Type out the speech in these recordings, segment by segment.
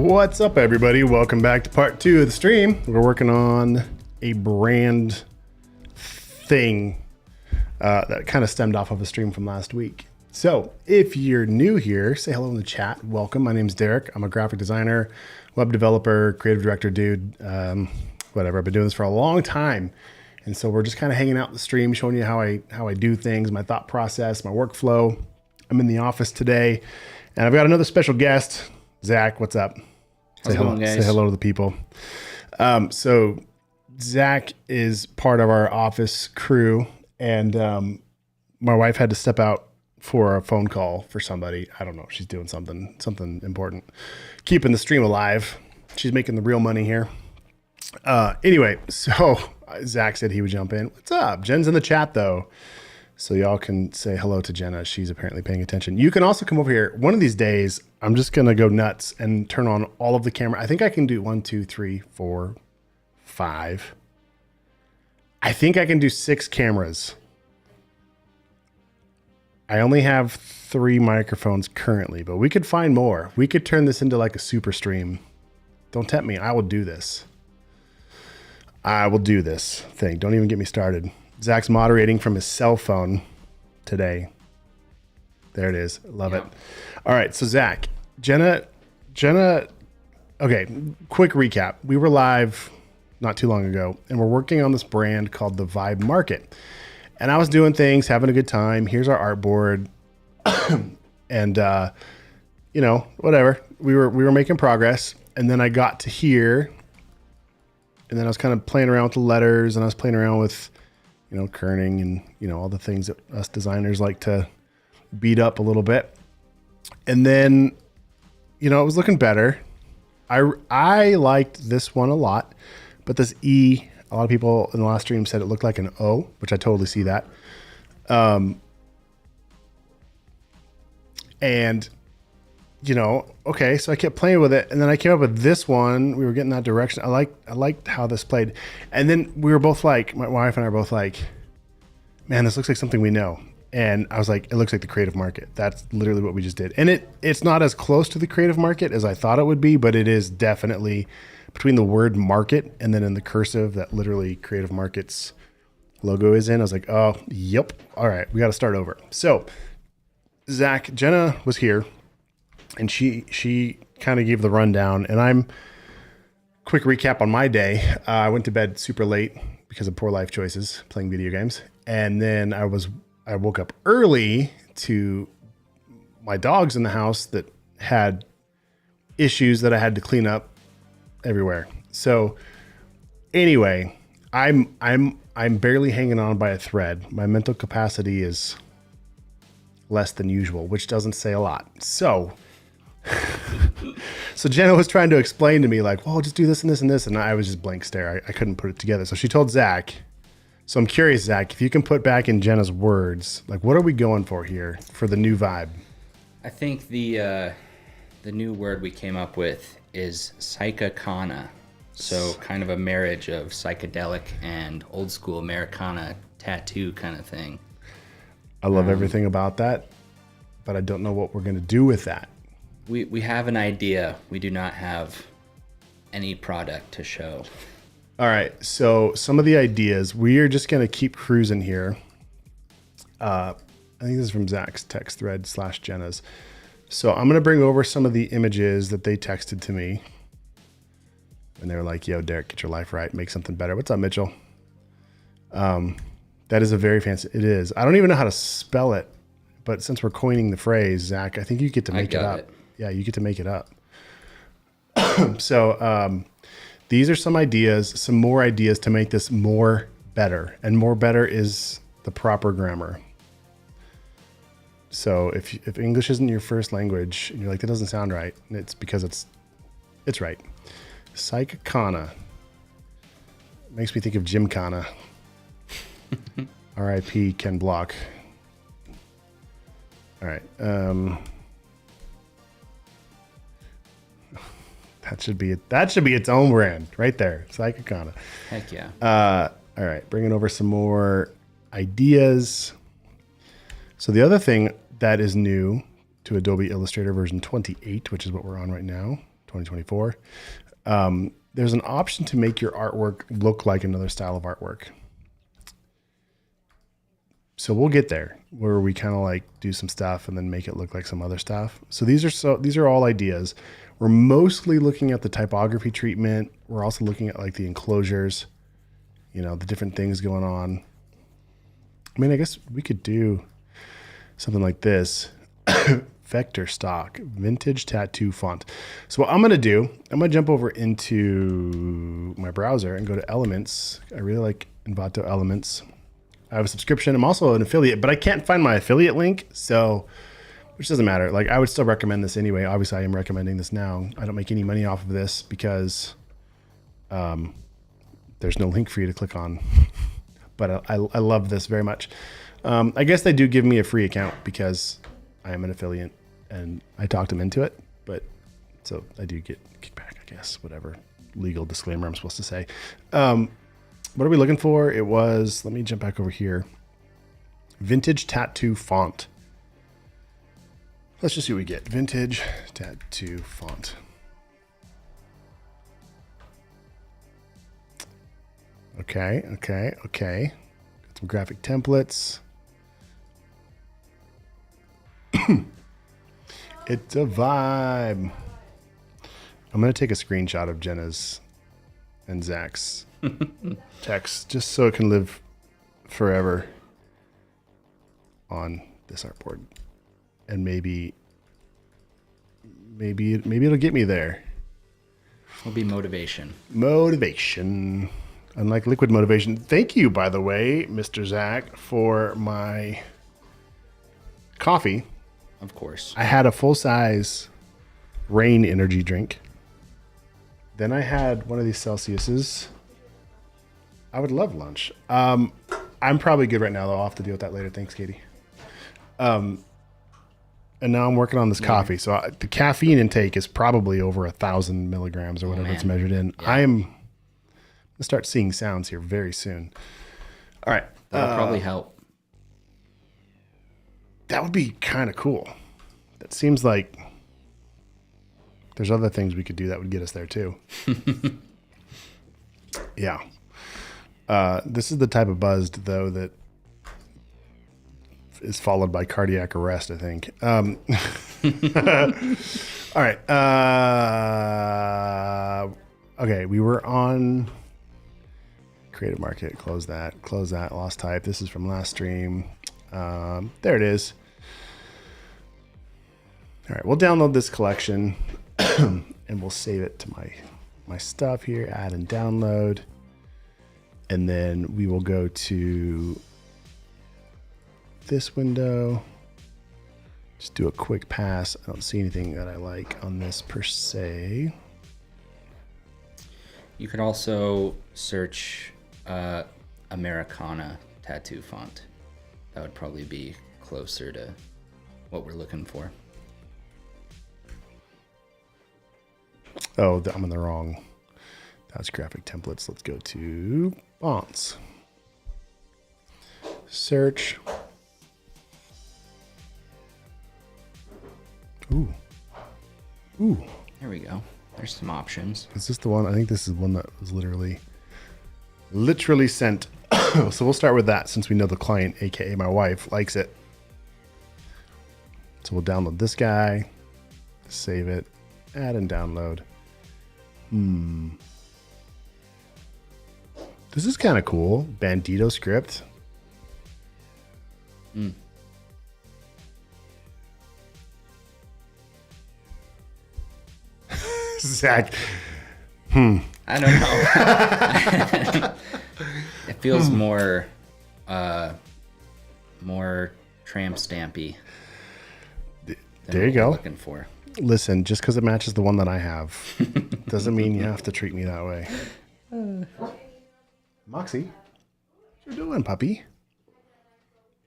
What's up, everybody? Welcome back to part 2 of the stream. We're working on a brand thing that kind of stemmed off of a stream from last week. So if you're new here, say hello in the chat. Welcome. My name's Derek. I'm a graphic designer, web developer, creative director, dude. Whatever. I've been doing this for a long time. And so we're just kind of hanging out in the stream, showing you how I do things, my thought process, my workflow. I'm in the office today, and I've got another special guest. Zach, what's up? How's it going, guys? Say hello to the people. So Zach is part of our office crew, and my wife had to step out for a phone call for somebody. I don't know. She's doing something important, keeping the stream alive. She's making the real money here. Anyway, so Zach said he would jump in. What's up? Jen's in the chat though. So y'all can say hello to Jenna. She's apparently paying attention. You can also come over here. One of these days, I'm just going to go nuts and turn on all of the camera. I think I can do 1, 2, 3, 4, 5. I think I can do 6 cameras. I only have 3 microphones currently, but we could find more. We could turn this into like a super stream. Don't tempt me. I will do this. I will do this thing. Don't even get me started. Zach's moderating from his cell phone today. There it is. Love it. All right. So Zach, Jenna, okay. Quick recap. We were live not too long ago, and we're working on this brand called the Vibe Market. And I was doing things, having a good time. Here's our artboard. And, whatever. We were making progress. And then I got to here, and then I was kind of playing around with the letters, and I was playing around with, kerning and, all the things that us designers like to beat up a little bit. And then, it was looking better. I liked this one a lot, but this E, a lot of people in the last stream said it looked like an O, which I totally see that. Okay, so I kept playing with it, and then I came up with this one. We were getting that direction. I liked how this played. And then we were both like, my wife and I are both like, man, this looks like something we know. And I was like, it looks like the creative market. That's literally what we just did. And it's not as close to the creative market as I thought it would be, but it is definitely between the word market and then in the cursive that literally creative markets logo is in. I was like, oh, yep. All right, we got to start over. So Zach, Jenna was here. And she kind of gave the rundown, and quick recap on my day. I went to bed super late because of poor life choices, playing video games. And then I woke up early to my dogs in the house that had issues that I had to clean up everywhere. So anyway, I'm barely hanging on by a thread. My mental capacity is less than usual, which doesn't say a lot. So Jenna was trying to explain to me like, well, just do this and this and this. And I was just blank stare. I couldn't put it together. So she told Zach. So I'm curious, Zach, if you can put back in Jenna's words, like, what are we going for here for the new vibe? I think the new word we came up with is psychicana. So kind of a marriage of psychedelic and old school Americana tattoo kind of thing. I love everything about that, but I don't know what we're going to do with that. We have an idea. We do not have any product to show. All right. So some of the ideas, we are just going to keep cruising here. I think this is from Zach's text thread / Jenna's. So I'm going to bring over some of the images that they texted to me. And they were like, yo, Derek, get your life right. Make something better. What's up, Mitchell? That is a very fancy, it is. I don't even know how to spell it, but since we're coining the phrase, Zach, I think you get to make it up. Yeah, you get to make it up. So these are some ideas, some more ideas to make this more better. And more better is the proper grammar. So if English isn't your first language, and you're like, that doesn't sound right, it's because it's right. Psychicana. Makes me think of Gymkhana. R.I.P. Ken Block. All right. That should be its own brand right there. Psychicana. Heck yeah. All right. Bringing over some more ideas. So the other thing that is new to Adobe Illustrator version 28, which is what we're on right now, 2024. There's an option to make your artwork look like another style of artwork. So we'll get there where we kind of like do some stuff and then make it look like some other stuff. So these are all ideas. We're mostly looking at the typography treatment. We're also looking at like the enclosures, you know, the different things going on. I mean, I guess we could do something like this. Vector stock, vintage tattoo font. So what I'm going to do, I'm going to jump over into my browser and go to Elements. I really like Envato Elements. I have a subscription. I'm also an affiliate, but I can't find my affiliate link. So, which doesn't matter. Like I would still recommend this anyway. Obviously I am recommending this now. I don't make any money off of this because there's no link for you to click on, but I love this very much. I guess they do give me a free account because I am an affiliate and I talked them into it, but so I do get kickback, I guess, whatever legal disclaimer I'm supposed to say. What are we looking for? It was, let me jump back over here. Vintage tattoo font. Let's just see what we get. Vintage tattoo font. Okay. Got some graphic templates. It's a vibe. I'm going to take a screenshot of Jenna's and Zach's text just so it can live forever on this artboard. And maybe it'll get me there. It'll be motivation. Motivation. Unlike liquid motivation. Thank you, by the way, Mr. Zach, for my coffee. Of course. I had a full-size Rain energy drink. Then I had one of these Celsiuses. I would love lunch. I'm probably good right now, though. I'll have to deal with that later. Thanks, Katie. And now I'm working on this coffee. So the caffeine intake is probably over 1,000 milligrams or whatever it's measured in. Yeah. I'm going to start seeing sounds here very soon. All right. That'll probably help. That would be kind of cool. That seems like there's other things we could do that would get us there too. Yeah. This is the type of buzzed, though, that is followed by cardiac arrest, I think. All right. Okay, we were on Creative Market. Close that. Lost type. This is from last stream. There it is. All right, we'll download this collection and we'll save it to my stuff here, add and download. And then we will go to this window. Just do a quick pass. I don't see anything that I like on this per se. You could also search Americana tattoo font. That would probably be closer to what we're looking for. Oh, I'm in the wrong. That's graphic templates. Let's go to fonts. Search. Ooh. There we go. There's some options. Is this the one? I think this is one that was literally sent. So we'll start with that since we know the client, aka my wife, likes it. So we'll download this guy, save it, add and download. This is kind of cool. Bandito script. Zach. I don't know. It feels more tramp stampy. There you go. Looking for. Listen, just because it matches the one that I have doesn't mean you have to treat me that way. Moxie, what you doing, puppy? You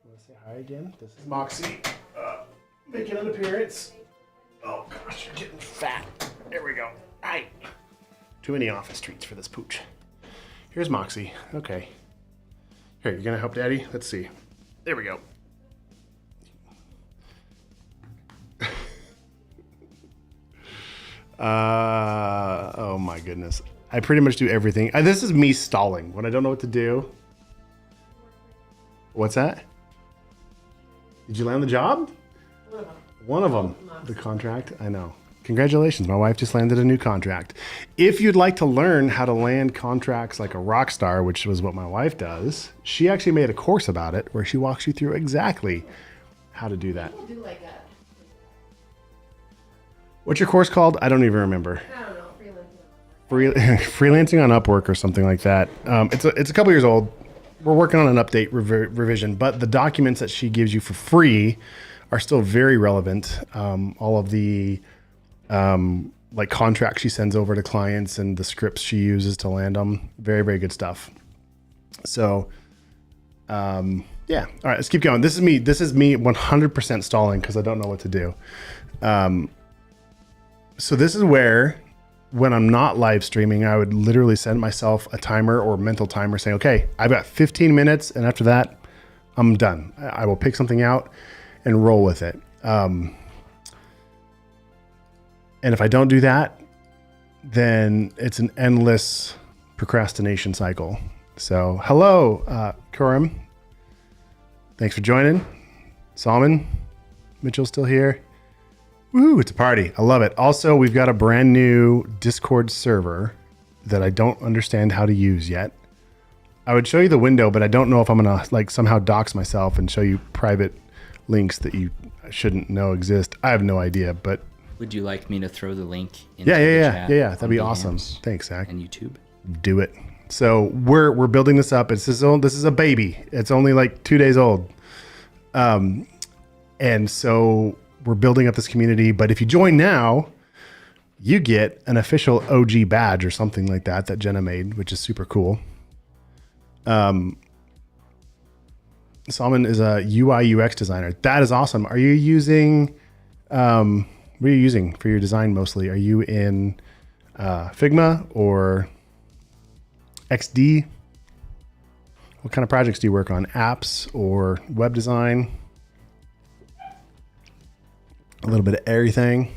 want to say hi again? This is Moxie. Making an appearance. Oh gosh, you're getting fat. There we go. Hi. Too many office treats for this pooch. Here's Moxie. Okay. Here, you're gonna help Daddy? Let's see. There we go. Oh my goodness. I pretty much do everything. This is me stalling when I don't know what to do. What's that? Did you land the job? One of them. The contract? I know. Congratulations. My wife just landed a new contract. If you'd like to learn how to land contracts like a rock star, which was what my wife does, she actually made a course about it where she walks you through exactly how to do that. What's your course called? I don't even remember. I don't know. Freelancing on Upwork or something like that. It's a couple years old. We're working on an update revision, but the documents that she gives you for free are still very relevant. All of the like contracts she sends over to clients and the scripts she uses to land them. Very, very good stuff. So, yeah. All right, let's keep going. This is me 100% stalling because I don't know what to do. So this is where, when I'm not live streaming, I would literally set myself a timer or mental timer saying, okay, I've got 15 minutes. And after that, I'm done. I will pick something out and roll with it. And if I don't do that, then it's an endless procrastination cycle. So hello, Kurim. Thanks for joining. Salman, Mitchell's still here. Woo, it's a party. I love it. Also, we've got a brand new Discord server that I don't understand how to use yet. I would show you the window, but I don't know if I'm going to like somehow dox myself and show you private links that you shouldn't know exist. I have no idea, but Would you like me to throw the link into the chat? Yeah. That'd be on awesome. Behance Thanks, Zach. and YouTube. Do it. So we're building this up. This is a baby. It's only like 2 days old. And so we're building up this community, but if you join now, you get an official OG badge or something like that Jenna made, which is super cool. Salman is a UI UX designer. That is awesome. Are you using, what are you using for your design mostly? Are you in Figma or XD? What kind of projects do you work on? Apps or web design? A little bit of everything.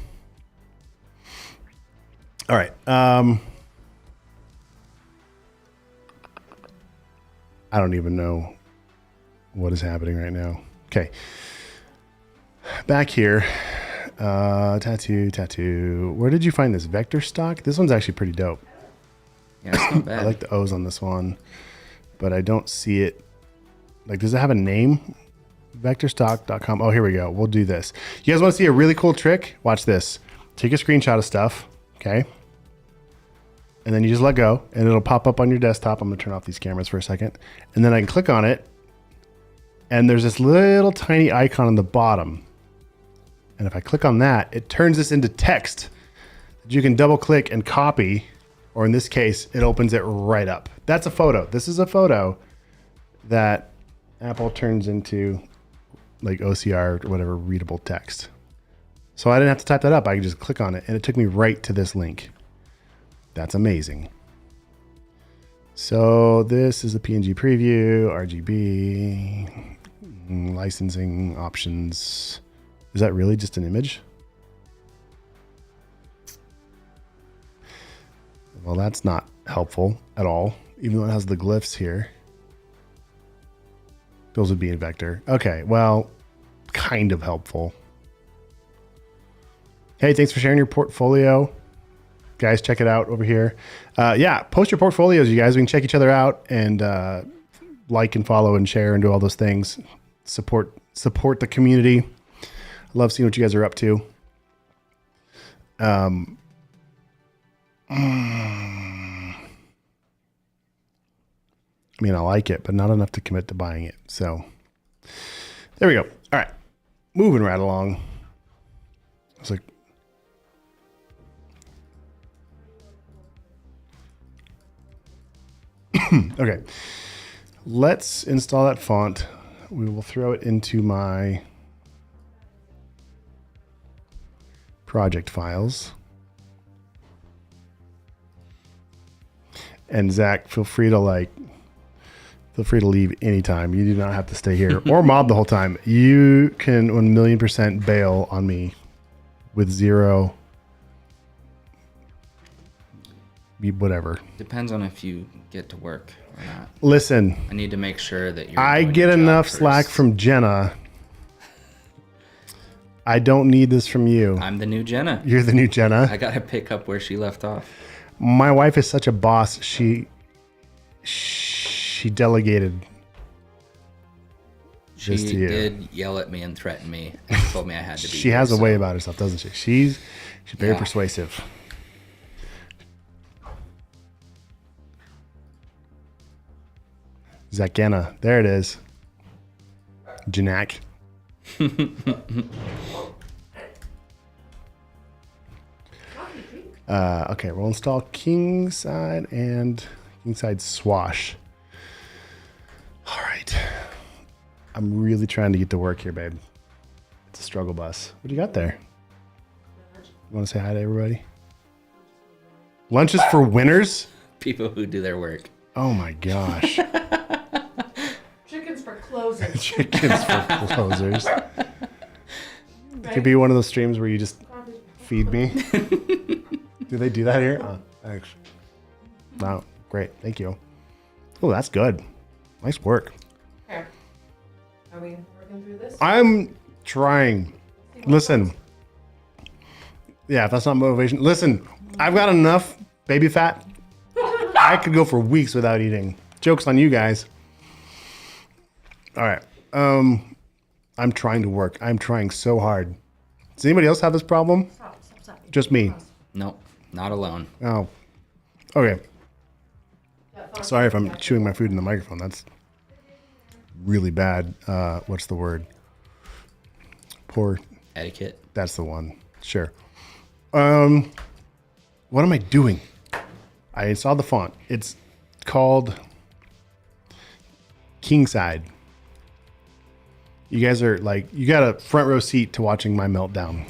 All right. I don't even know what is happening right now. Okay. Back here. Tattoo. Where did you find this vector stock? This one's actually pretty dope. Yeah, it's not bad. I like the O's on this one, but I don't see it. Like, does it have a name? Vectorstock.com. Oh, here we go. We'll do this. You guys want to see a really cool trick? Watch this. Take a screenshot of stuff. Okay. And then you just let go and it'll pop up on your desktop. I'm going to turn off these cameras for a second. And then I can click on it. And there's this little tiny icon on the bottom. And if I click on that, it turns this into text that you can double click and copy. Or in this case, it opens it right up. That's a photo. This is a photo that Apple turns into like OCR or whatever readable text. So I didn't have to type that up. I could just click on it and it took me right to this link. That's amazing. So this is a PNG preview, RGB, licensing options. Is that really just an image? Well, that's not helpful at all, even though it has the glyphs here. Those would be in vector. Okay, well, kind of helpful. Hey, thanks for sharing your portfolio. Guys, check it out over here. Yeah, post your portfolios, you guys. We can check each other out and like and follow and share and do all those things. Support the community. Love seeing what you guys are up to. I mean, I like it, but not enough to commit to buying it. So there we go. All right. Moving right along. I was like, okay. Let's install that font. We will throw it into my project files. And Zach, feel free to leave anytime. You do not have to stay here or mob the whole time. You can 1,000,000% bail on me with zero whatever. Depends on if you get to work or not. Listen, I need to make sure that you're I doing get your job enough first. slack from Jenna. I don't need this from you. I'm the new Jenna. You're the new Jenna. I gotta pick up where she left off. My wife is such a boss. She delegated She this to you. did yell at me and threaten me and told me I had to be She here, has a so- way about herself, doesn't she? She's very Yeah. persuasive. Zakena. There it is. Janak. Okay, we'll install king side and king side swash. All right. I'm really trying to get to work here, babe. It's a struggle bus. What do you got there? You want to say hi to everybody? Lunches for winners? People who do their work. Oh my gosh. Chickens for closers. Chickens for closers. It could be one of those streams where you just feed me. Do they do that here? Oh, thanks. Wow, great. Thank you. Oh, that's good. Nice work. Okay. Are we working through this? I'm trying. Listen. Yeah, if that's not motivation. Listen, I've got enough baby fat. I could go for weeks without eating. Joke's on you guys. All right. I'm trying to work. I'm trying so hard. Does anybody else have this problem? Stop. Just me. Nope, not alone. Oh. Okay. Sorry if I'm chewing my food in the microphone. That's really bad. What's the word? Poor. Etiquette. That's the one. Sure. What am I doing? I installed the font. It's called Kingside. You guys are like, you got a front row seat to watching my meltdown.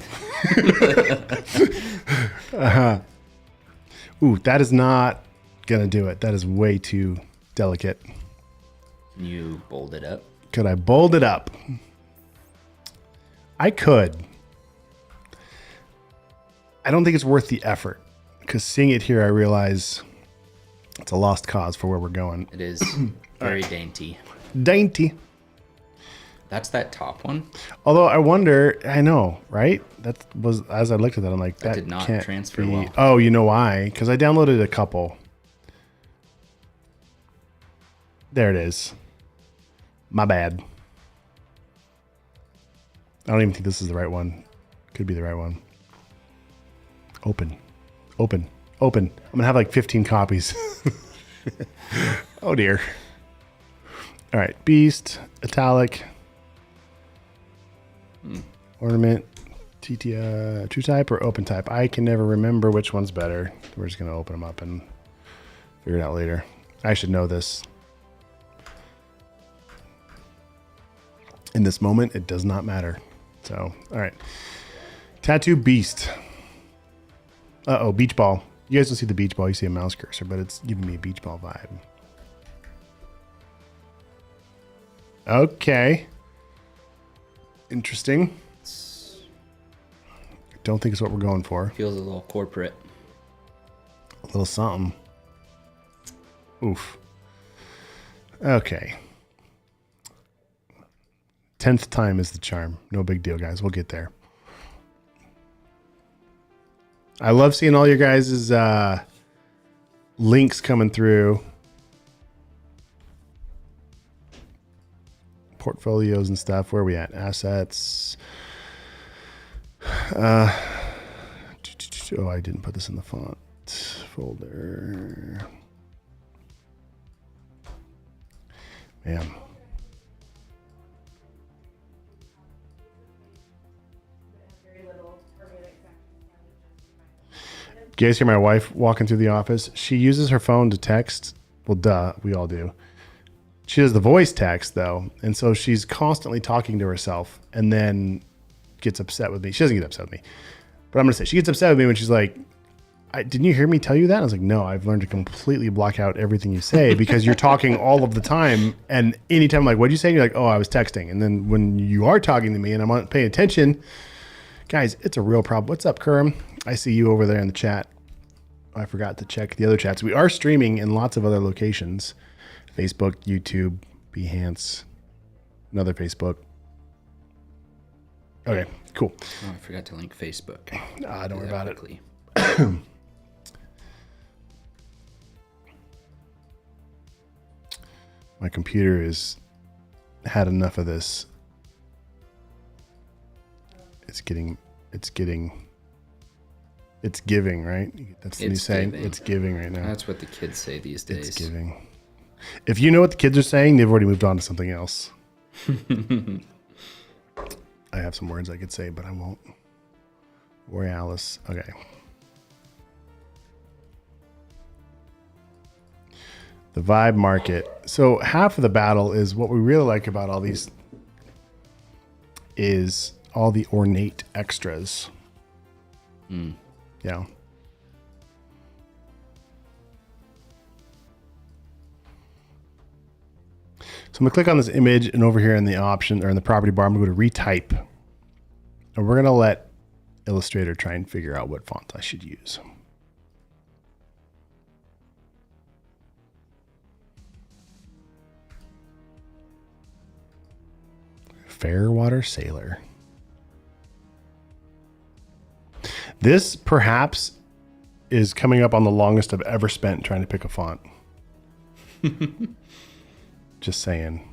Ooh, that is not gonna do it. That is way too delicate. Can you bold it up? Could I bold it up? I could. I don't think it's worth the effort because seeing it here, I realize it's a lost cause for where we're going. It is very dainty. Dainty. That's that top one. Although I wonder, I know, right? That was, as I looked at that, I'm like, that did not can't transfer be. well. Oh, you know why? Because I downloaded a couple. There it is. My bad. I don't even think this is the right one. Could be the right one. Open. I'm going to have like 15 copies. Oh, dear. All right. Beast, italic, ornament, true type or open type. I can never remember which one's better. We're just going to open them up and figure it out later. I should know this. In this moment, it does not matter. So, all right. Tattoo beast. Uh-oh, beach ball. You guys don't see the beach ball. You see a mouse cursor, but it's giving me a beach ball vibe. Okay. Interesting. Don't think it's what we're going for. Feels a little corporate. A little something. Oof. Okay. 10th time is the charm. No big deal, guys. We'll get there. I love seeing all your guys' links coming through. Portfolios and stuff. Where are we at? Assets. Oh, I didn't put this in the font folder. Man. You guys hear my wife walking through the office? She uses her phone to text. Well, duh, we all do. She does the voice text, though. And so she's constantly talking to herself and then gets upset with me. She doesn't get upset with me. But I'm going to say, she gets upset with me when she's like, didn't you hear me tell you that? I was like, no, I've learned to completely block out everything you say because you're talking all of the time. And anytime I'm like, what'd you say? And you're like, oh, I was texting. And then when you are talking to me and I'm not paying attention, guys, it's a real problem. What's up, Kerm? I see you over there in the chat. I forgot to check the other chats. We are streaming in lots of other locations. Facebook, YouTube, Behance, another Facebook. Okay, cool. Oh, I forgot to link Facebook. Don't worry about quickly. it. My computer has had enough of this. It's giving, right? That's the new saying. Giving. It's giving right now. That's what the kids say these days. It's giving. If you know what the kids are saying, they've already moved on to something else. I have some words I could say, but I won't. Borealis. Okay. The vibe market. So half of the battle is what we really like about all these is all the ornate extras. Yeah. So I'm gonna click on this image, and over here in the option or in the property bar, I'm gonna go to retype, and we're gonna let Illustrator try and figure out what font I should use. Fairwater Sailor. This perhaps is coming up on the longest I've ever spent trying to pick a font. Just saying.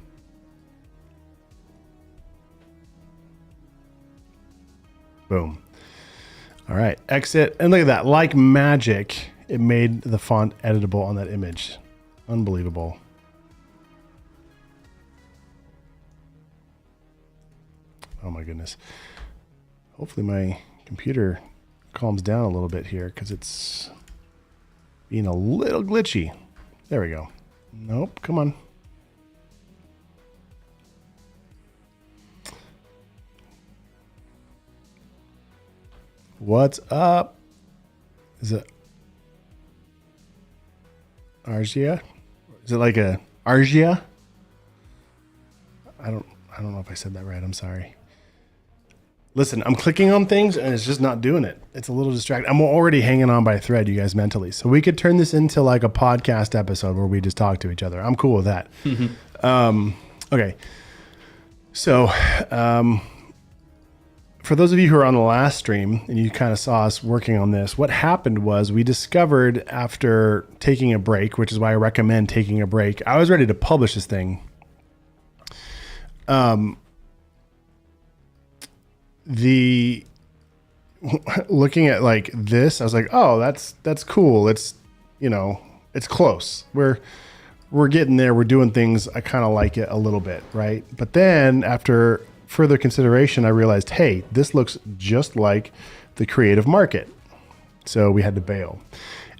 Boom. All right, exit. And look at that. Like magic, it made the font editable on that image. Unbelievable. Oh my goodness. Hopefully my computer calms down a little bit here because it's being a little glitchy. There we go. Nope, come on. What's up? Is it Argia? Is it like a Argia? I don't know if I said that right. I'm sorry. Listen, I'm clicking on things and it's just not doing it. It's a little distracting. I'm already hanging on by a thread, you guys, mentally. So we could turn this into like a podcast episode where we just talk to each other. I'm cool with that. Okay. So, for those of you who are on the last stream and you kind of saw us working on this, what happened was we discovered after taking a break, which is why I recommend taking a break. I was ready to publish this thing. Looking at like this, I was like, oh, that's cool. It's, it's close. We're getting there. We're doing things. I kind of like it a little bit. Right. But then after further consideration, I realized, hey, this looks just like the creative market. So we had to bail.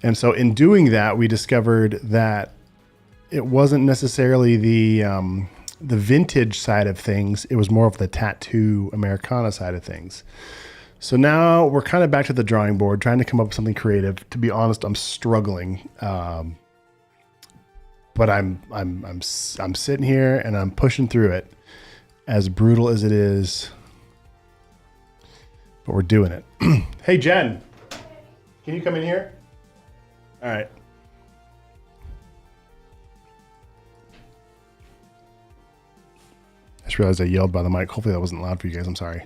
And so in doing that, we discovered that it wasn't necessarily the vintage side of things. It was more of the tattoo Americana side of things. So now we're kind of back to the drawing board, trying to come up with something creative. To be honest, I'm struggling. But I'm sitting here and I'm pushing through it, as brutal as it is, but we're doing it. Hey, Jen, can you come in here? All right. I just realized I yelled by the mic. Hopefully that wasn't loud for you guys. I'm sorry.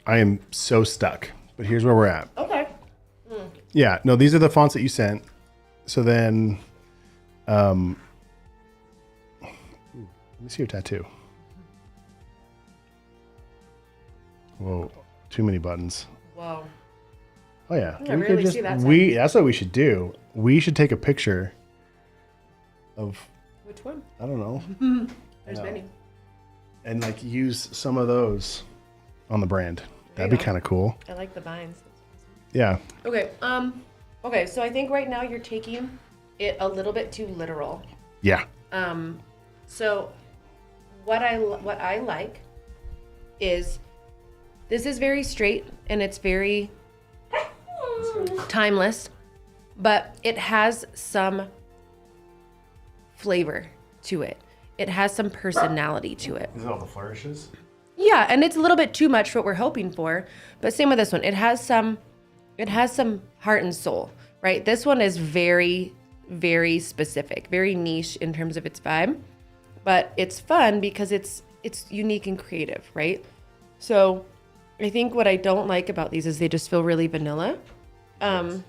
I am so stuck, but here's where we're at. Okay. Yeah, no, these are the fonts that you sent. So then, let me see your tattoo. Whoa, too many buttons. Whoa. Oh yeah, I really see that side. That's what we should do. We should take a picture of. Which one? I don't know. There's many. And like use some of those on the brand. That'd you be go. kind of cool. I like the vines. Yeah. Okay. Okay. So I think right now you're taking it a little bit too literal. Yeah. So what I like is this is very straight and it's very timeless, but it has some flavor to it. it has some personality to it. Is it all the flourishes? Yeah, and it's a little bit too much for what we're hoping for. But same with this one. It has some heart and soul, right? This one is very, very specific, very niche in terms of its vibe. But it's fun because it's unique and creative, right? So I think what I don't like about these is they just feel really vanilla. If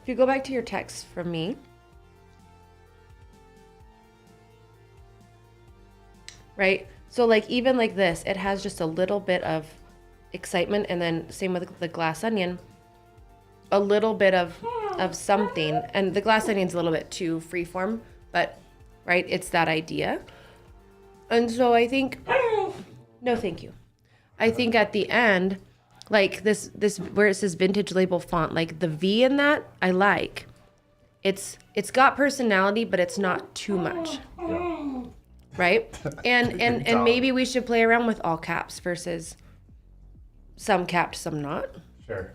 you go back to your text from me. Right? So like even like this, it has just a little bit of excitement, and then same with the glass onion, a little bit of something. And the glass onion's a little bit too freeform, but right, it's that idea. And so I think, no, thank you. I think at the end, like this where it says vintage label font, like the V in that, I like. It's got personality, but it's not too much. Yeah. Right? And maybe we should play around with all caps versus some capped, some not. Sure.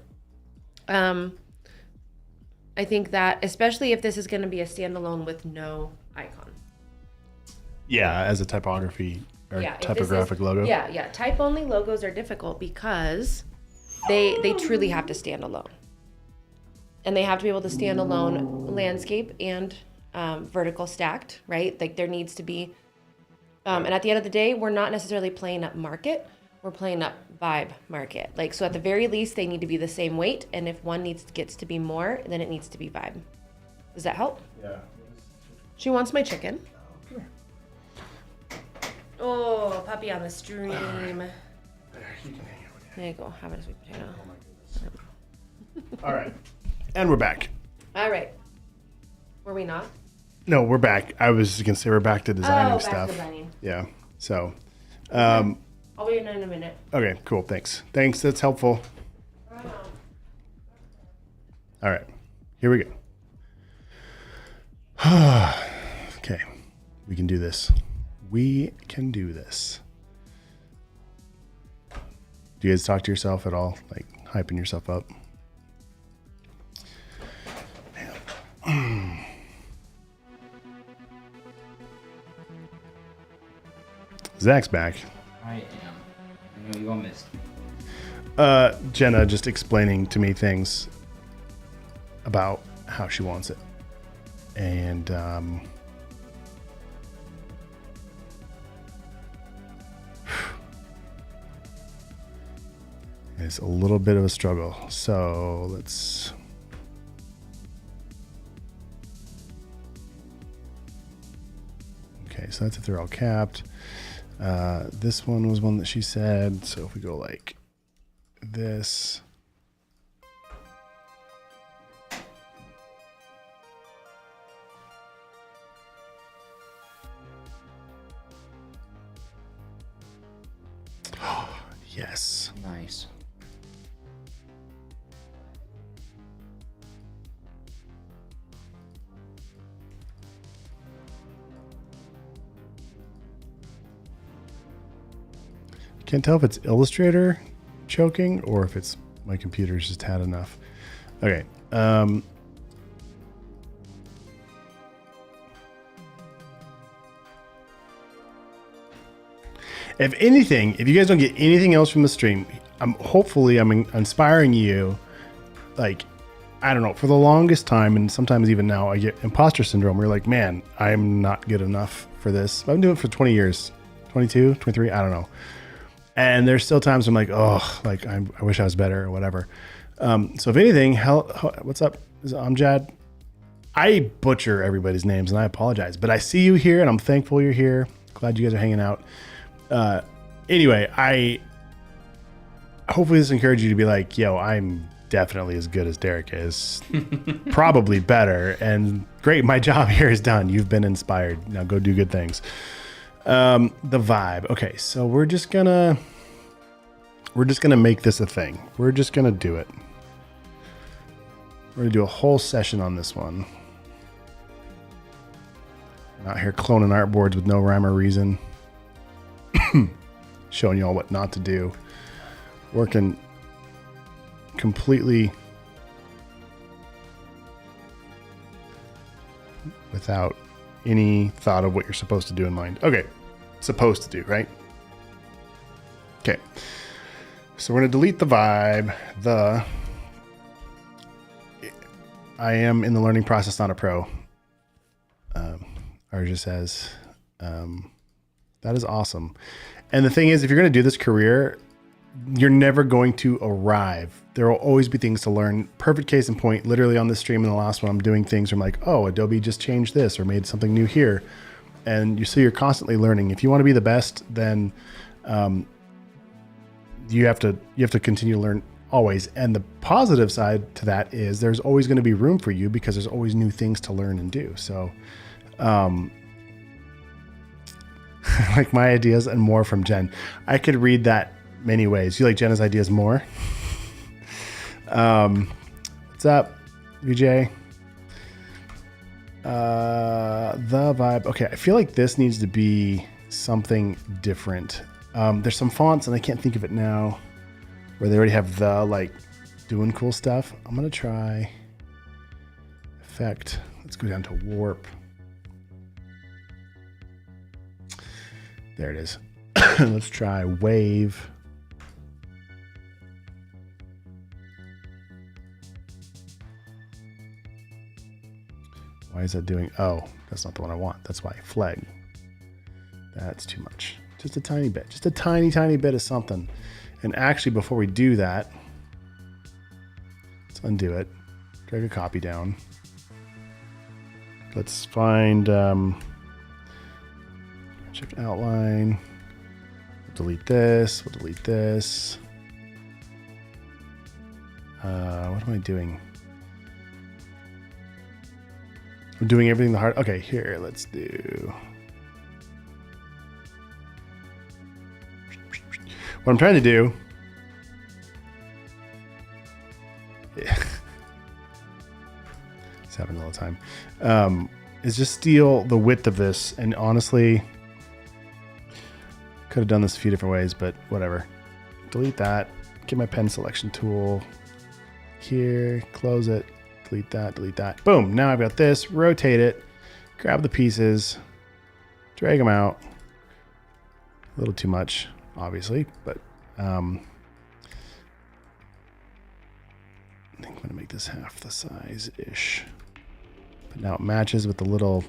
I think that, especially if this is going to be a standalone with no icon. Yeah, as a typography or Yeah, typographic logo. Yeah. Type only logos are difficult because they truly have to stand alone. And they have to be able to stand alone landscape and vertical stacked, right? Like there needs to be, and at the end of the day, we're not necessarily playing up market, we're playing up vibe market. Like, so at the very least, they need to be the same weight. And if one gets to be more, then it needs to be vibe. Does that help? Yeah. She wants my chicken. Oh, puppy on the stream. There, you can hang out. There you go. Have a sweet potato. Oh my goodness. All right. And we're back. All right. Were we not? No, we're back. I was going to say we're back to designing stuff. Back to designing. Yeah. So, I'll be in a minute. okay, cool. Thanks. That's helpful. All right. Here we go. Okay. We can do this. We can do this. Do you guys talk to yourself at all? Like hyping yourself up? Zach's back. I am. I know you all missed me. Jenna just explaining to me things about how she wants it. And it's a little bit of a struggle. So let's... Okay, so that's if they're all capped. This one was one that she said. So if we go like this. Yes. Nice. Can't tell if it's Illustrator choking or if it's my computer's just had enough. Okay. If anything, if you guys don't get anything else from the stream, I'm inspiring you. Like, I don't know, for the longest time, and sometimes even now, I get imposter syndrome. Where you're like, man, I'm not good enough for this. I've been doing it for 20 years, 22, 23, I don't know. And there's still times I'm like, oh, like I wish I was better or whatever. So if anything, what's up? Is it Amjad? I butcher everybody's names and I apologize, but I see you here and I'm thankful you're here. Glad you guys are hanging out. Anyway, I hopefully this encourages you to be like, yo, I'm definitely as good as Derek is, probably better, and great. My job here is done. You've been inspired. Now go do good things. The vibe. Okay, so we're just gonna make this a thing. We're just gonna do it. We're gonna do a whole session on this one. I'm out here cloning artboards with no rhyme or reason. Showing y'all what not to do. Working completely without any thought of what you're supposed to do in mind. Okay, supposed to do, right? Okay, so we're gonna delete the vibe. I am in the learning process, not a pro. Arja says, that is awesome. And the thing is, if you're going to do this career, you're never going to arrive. There will always be things to learn. Perfect case in point, literally on this stream and the last one, I'm doing things where I'm like, oh, Adobe just changed this or made something new here. And you're constantly learning. If you want to be the best, then you have to continue to learn always. And the positive side to that is there's always going to be room for you because there's always new things to learn and do. So like my ideas and more from Jen. I could read that many ways. You like Jenna's ideas more? What's up, VJ? The vibe. Okay, I feel like this needs to be something different. There's some fonts, and I can't think of it now, where they already have the, like, doing cool stuff. I'm going to try effect. Let's go down to warp. There it is. Let's try wave. Why is that doing? Oh, that's not the one I want. That's why. Flag. That's too much. Just a tiny bit. Just a tiny, tiny bit of something. And actually, before we do that, let's undo it. Drag a copy down. Let's find shift outline. We'll delete this. We'll delete this. What am I doing? I'm doing everything the hard. Okay, here, let's do. What I'm trying to do. Yeah. It's happening all the time. Is just steal the width of this. And honestly, could have done this a few different ways, but whatever. Delete that. Get my pen selection tool here. Close it. Delete that. Delete that. Boom. Now I've got this. Rotate it. Grab the pieces. Drag them out. A little too much, obviously, but I think I'm going to make this half the size-ish. But now it matches with the little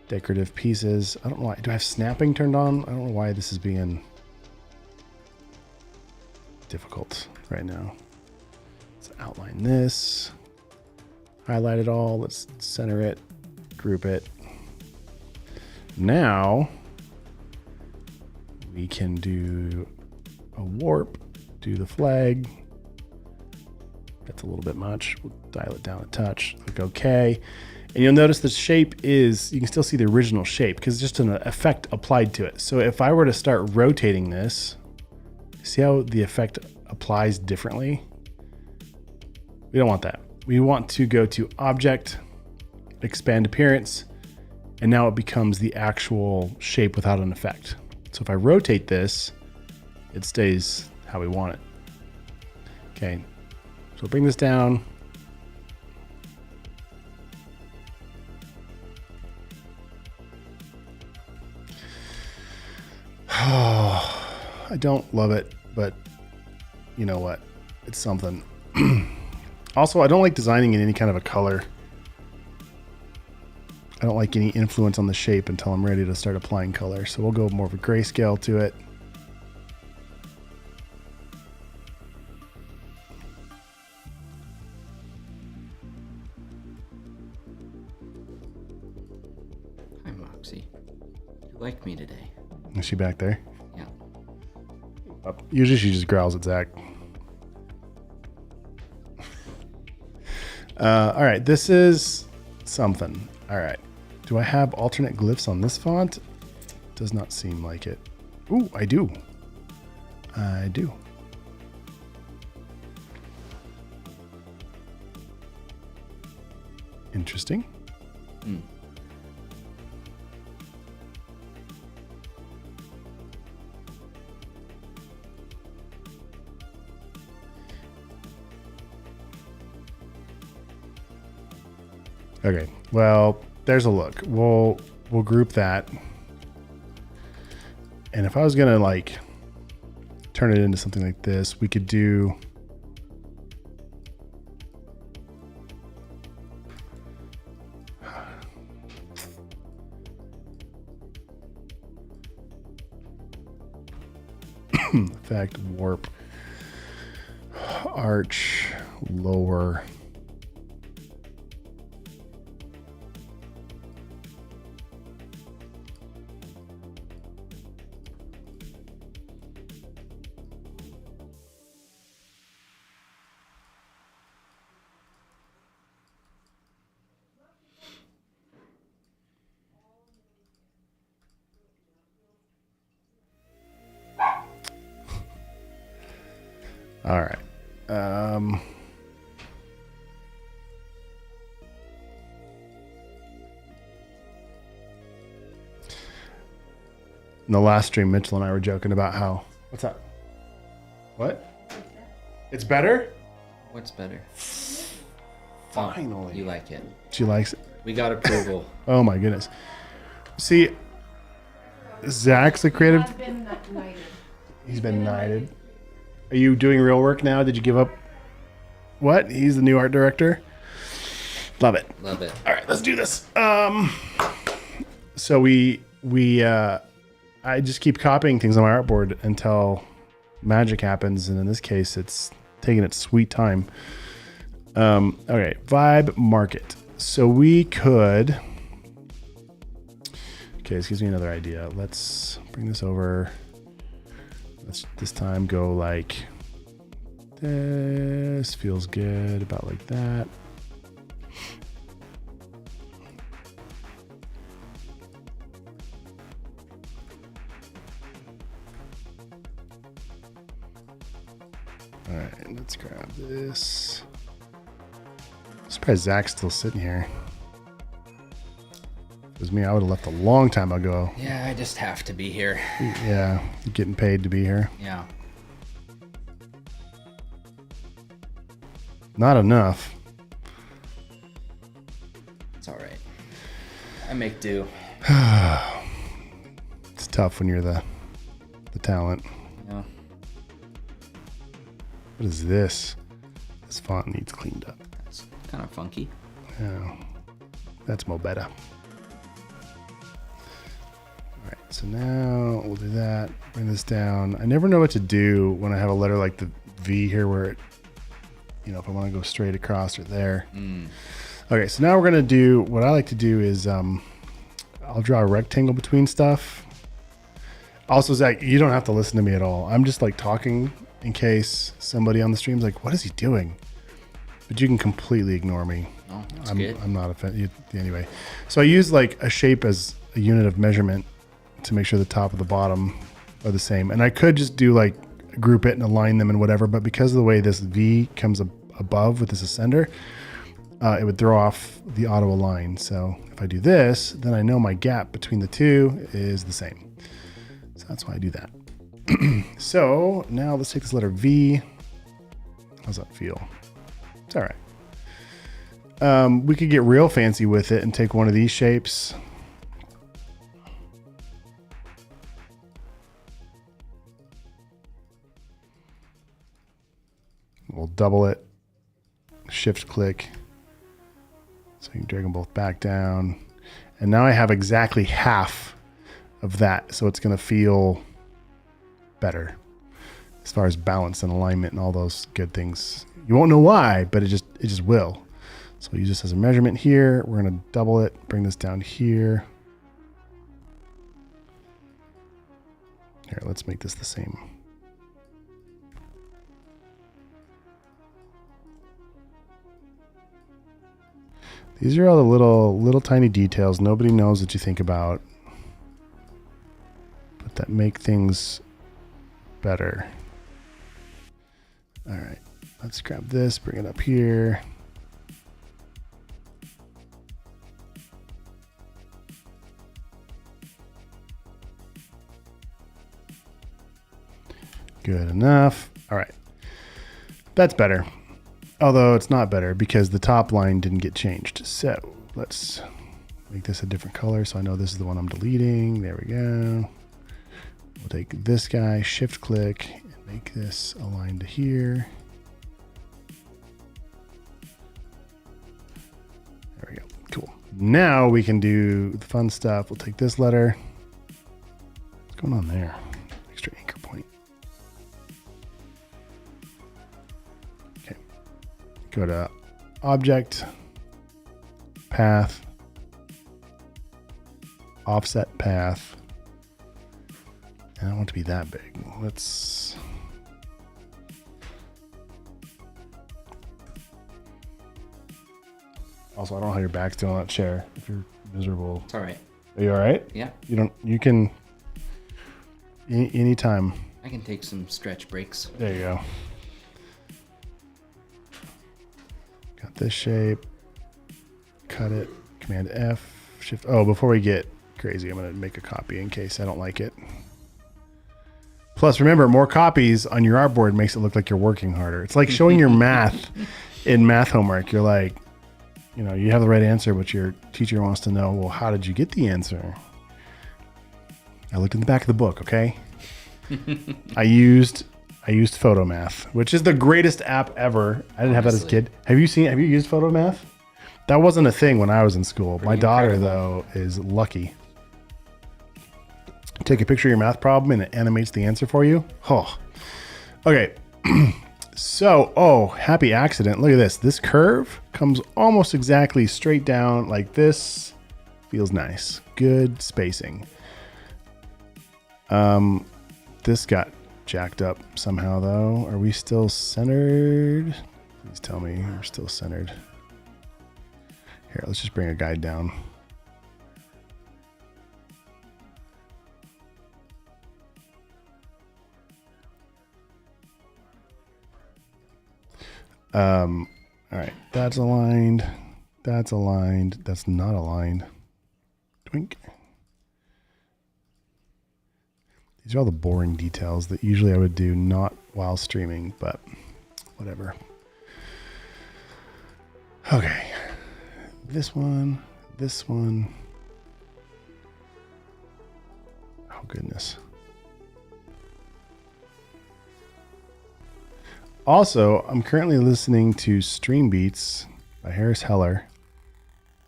decorative pieces. I don't know why. Do I have snapping turned on? I don't know why this is being difficult right now. Let's outline this. Highlight it all. Let's center it. Group it. Now we can do a warp. Do the flag. That's a little bit much. We'll dial it down a touch. Click OK. And you'll notice the shape is, you can still see the original shape because it's just an effect applied to it. So if I were to start rotating this, see how the effect applies differently? We don't want that. We want to go to Object, Expand Appearance, and now it becomes the actual shape without an effect. So if I rotate this, it stays how we want it. Okay, so bring this down. Oh, I don't love it, but you know what? It's something. Also, I don't like designing in any kind of a color. I don't like any influence on the shape until I'm ready to start applying color. So we'll go more of a grayscale to it. Hi, Moxie. You like me today? Is she back there? Yeah. Usually she just growls at Zach. All right, this is something. All right. Do I have alternate glyphs on this font? Does not seem like it. Ooh, I do. I do. Interesting. Hmm. Okay, well, there's a look. We'll group that. And if I was gonna like turn it into something like this, we could do effect warp arch lower. All right. In the last stream, Mitchell and I were joking about how. What's up? What? It's better? What's better? Finally. Oh, you like it. She likes it. We got approval. Oh my goodness. See, Zach's the creative. He's been knighted. Are you doing real work now? Did you give up? What? He's the new art director? Love it. Love it. All right, let's do this. So I just keep copying things on my artboard until magic happens, and in this case, it's taking its sweet time. Okay, vibe market. So we could. Okay, this gives me another idea. Let's bring this over. Let's this time go like this. Feels good, about like that. All right, let's grab this. I'm surprised Zach's still sitting here. If it was me, I would have left a long time ago. Yeah, I just have to be here. Yeah, you're getting paid to be here. Yeah. Not enough. It's all right. I make do. It's tough when you're the talent. Yeah. What is this? This font needs cleaned up. That's kind of funky. Yeah, that's more better. All right, so now we'll do that. Bring this down. I never know what to do when I have a letter like the V here where it, you know, if I want to go straight across or there. Okay, so now we're going to do, what I like to do is I'll draw a rectangle between stuff. Also, Zach, you don't have to listen to me at all. I'm just like talking in case somebody on the stream's like, what is he doing? But you can completely ignore me. Oh, that's good. I'm not offended. Anyway, so I use like a shape as a unit of measurement to make sure the top and the bottom are the same. And I could just do like group it and align them and whatever, but because of the way this V comes above with this ascender, it would throw off the auto align. So if I do this, then I know my gap between the two is the same. So that's why I do that. So now let's take this letter V. How's that feel? It's all right. We could get real fancy with it and take one of these shapes. We'll double it, shift click. So you can drag them both back down. And now I have exactly half of that. So it's going to feel better as far as balance and alignment and all those good things. You won't know why, but it just will. So we use this as a measurement here. We're going to double it, bring this down here. Here, let's make this the same. These are all the little tiny details nobody knows that you think about, but that make things better. All right, let's grab this, bring it up here. Good enough. All right, that's better. Although it's not better because the top line didn't get changed. So let's Make this a different color so I know this is the one I'm deleting. There we go. We'll take this guy, shift click, and make this aligned to here. There we go. Cool. Now we can do the fun stuff. We'll take this letter. What's going on there? Extra anchor point. Okay. Go to object, path, offset path. I don't want it to be that big. Let's. Also, I don't know how your back's doing on that chair. If you're miserable. It's all right. Are you all right? Yeah. You can, anytime. I can take some stretch breaks. There you go. Got this shape. Cut it. Command F. Shift. Oh, before we get crazy, I'm going to make a copy in case I don't like it. Plus, remember, more copies on your artboard makes it look like you're working harder. It's like showing your math in math homework. You're like, you know, you have the right answer, but your teacher wants to know, well, how did you get the answer? I looked in the back of the book, okay? I used Photomath, which is the greatest app ever. I didn't have that as a kid. Have you used Photomath? That wasn't a thing when I was in school. My daughter, though, is lucky. Take a picture of your math problem and it animates the answer for you. Oh, okay. So, happy accident. Look at this. This curve comes almost exactly straight down like this. Feels nice. Good spacing. This got jacked up somehow though. Are we still centered? Please tell me we're still centered. Here, let's just bring a guide down. All right, that's aligned. That's aligned. That's not aligned. Twink. These are all the boring details that usually I would do not while streaming, but whatever. Okay. This one. Oh, goodness. Also, I'm currently listening to Stream Beats by Harris Heller.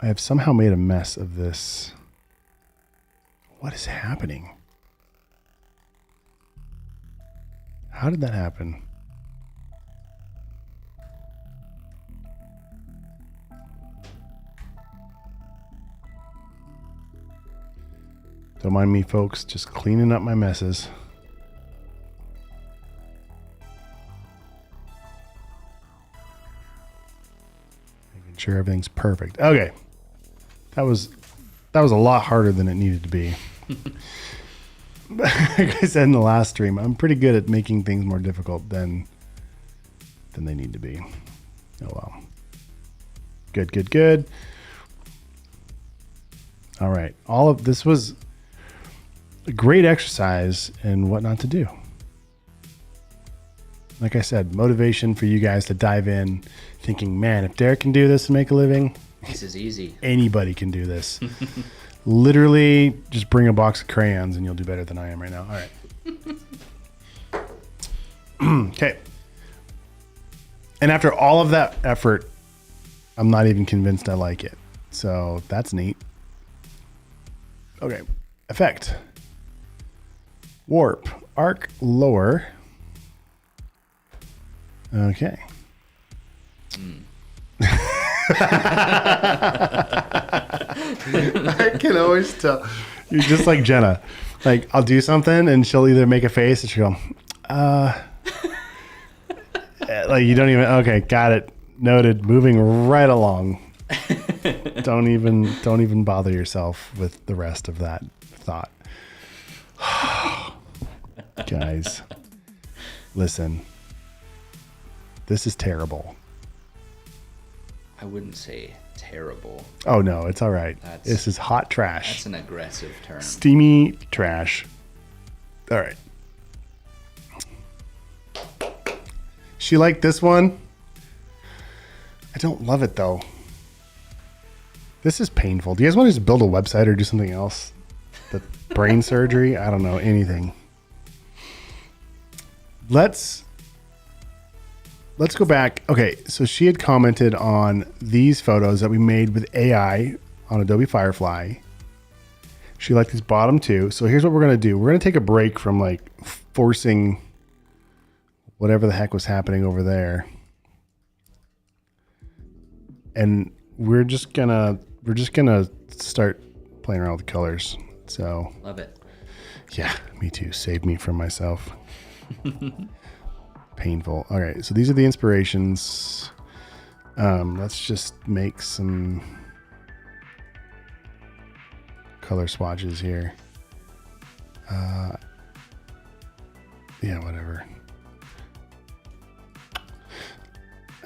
I have somehow made a mess of this. What is happening? How did that happen? Don't mind me, folks, just cleaning up my messes. Making sure everything's perfect. Okay. That was a lot harder than it needed to be. Like I said in the last stream, I'm pretty good at making things more difficult than they need to be. Oh well. Good. All right. All of this was a great exercise in what not to do. Like I said, motivation for you guys to dive in thinking, man, if Derek can do this and make a living, this is easy. Anybody can do this. Literally, just bring a box of crayons and you'll do better than I am right now. All right. Okay. And after all of that effort, I'm not even convinced I like it. So that's neat. Okay. Effect. Warp. Arc lower. Okay. I can always tell. You're just like Jenna. Like, I'll do something and she'll either make a face and she'll go, like you don't even, okay, got it. Noted. Moving right along. Don't even bother yourself with the rest of that thought. Guys, listen. This is terrible. I wouldn't say terrible. Oh no, it's all right. This is hot trash. That's an aggressive term. Steamy trash. All right. She liked this one. I don't love it though. This is painful. Do you guys want to just build a website or do something else? The brain surgery? I don't know. Anything. Let's go back. Okay, so she had commented on these photos that we made with AI on Adobe Firefly. She liked these bottom two. So here's what we're going to do. We're going to take a break from like forcing whatever the heck was happening over there. And we're just gonna start playing around with the colors. So Love it. yeah, me too. Save me from myself. Painful. All right, so these are the inspirations. Let's just make some color swatches here. Yeah, whatever.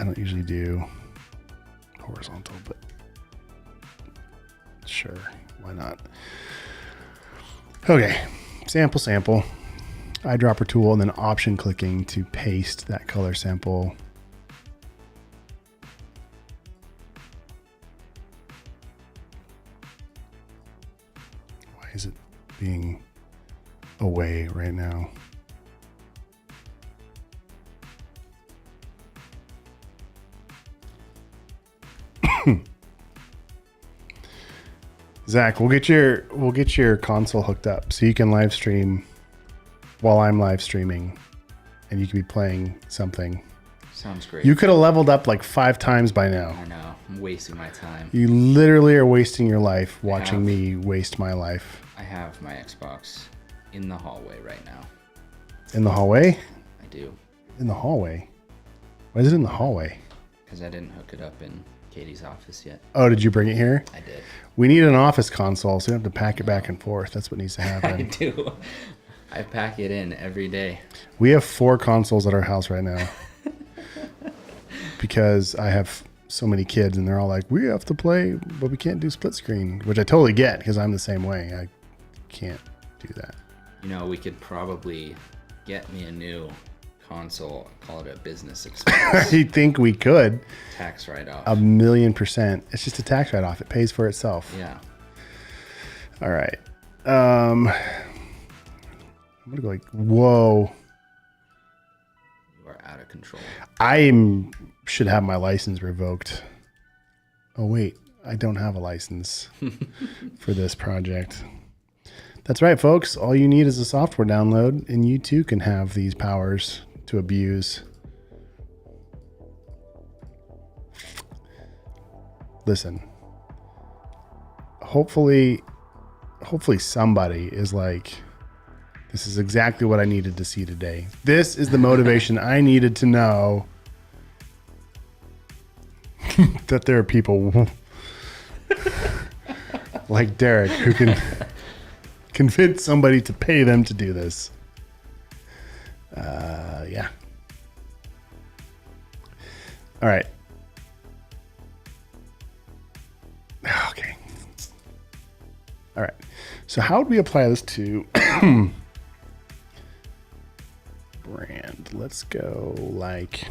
I don't usually do horizontal, but sure, why not? Okay, sample, eyedropper tool, and then option clicking to paste that color sample. Why is it being away right now? Zach, we'll get your console hooked up so you can live stream while I'm live streaming, and you can be playing something. Sounds great. You could have leveled up like 5 times by now. I know. I'm wasting my time. You literally are wasting your life watching me waste my life. I have my Xbox in the hallway right now. In the hallway? I do. In the hallway? Why is it in the hallway? Because I didn't hook it up in Katie's office yet. Oh, did you bring it here? I did. We need an office console, so you have to pack it back and forth. That's what needs to I happen. do. I pack it in every day. We have 4 consoles at our house right now. Because I have so many kids and they're all like, we have to play, but we can't do split screen, which I totally get because I'm the same way. I can't do that. You know, we could probably get me a new console, call it a business expense. I think we could. Tax write-off. 1,000,000%. It's just a tax write-off. It pays for itself. Yeah. All right. I'm going to go like, whoa. You are out of control. Should have my license revoked. Oh, wait. I don't have a license for this project. That's right, folks. All you need is a software download, and you too can have these powers to abuse. Listen, hopefully somebody is like, this is exactly what I needed to see today. This is the motivation I needed to know that there are people like Derek who can convince somebody to pay them to do this. Yeah. All right. Okay. All right. So how would we apply this to brand? Let's go like...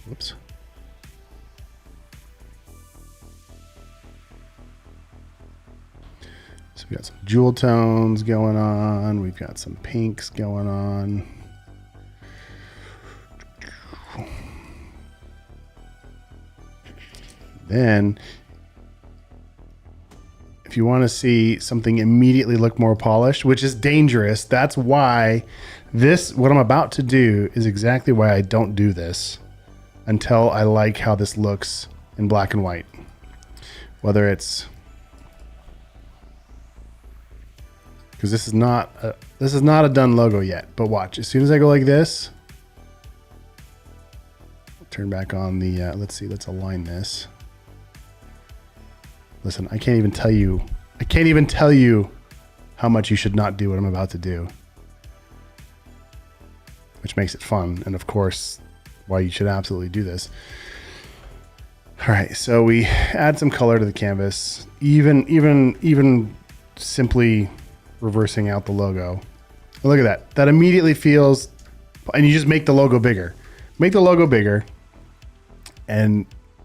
Whoops. So we got some jewel tones going on. We've got some pinks going on. Then, if you want to see something immediately look more polished, which is dangerous, that's why what I'm about to do is exactly why I don't do this until I like how this looks in black and white. Whether it's, because this is not a done logo yet, but watch, as soon as I go like this, turn back on the, let's align this. Listen, I can't even tell you how much you should not do what I'm about to do, which makes it fun. And of course, why you should absolutely do this. All right, so we add some color to the canvas, even simply reversing out the logo. Look at that. That immediately feels, and you just make the logo bigger. Make the logo bigger, and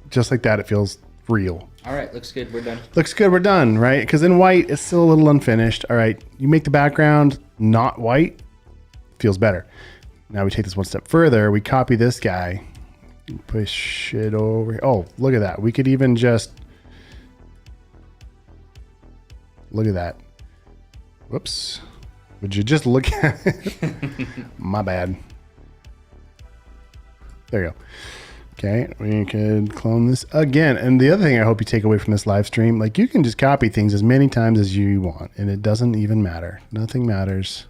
just like that, it feels real. All right, looks good. We're done. Looks good, we're done, right? Because in white, it's still a little unfinished. All right, you make the background not white, feels better. Now we take this one step further. We copy this guy, push it over. Oh, look at that. We could even just, look at that. Whoops. Would you just look at it? My bad. There you go. Okay, we could clone this again. And the other thing I hope you take away from this live stream, like you can just copy things as many times as you want, and it doesn't even matter. Nothing matters.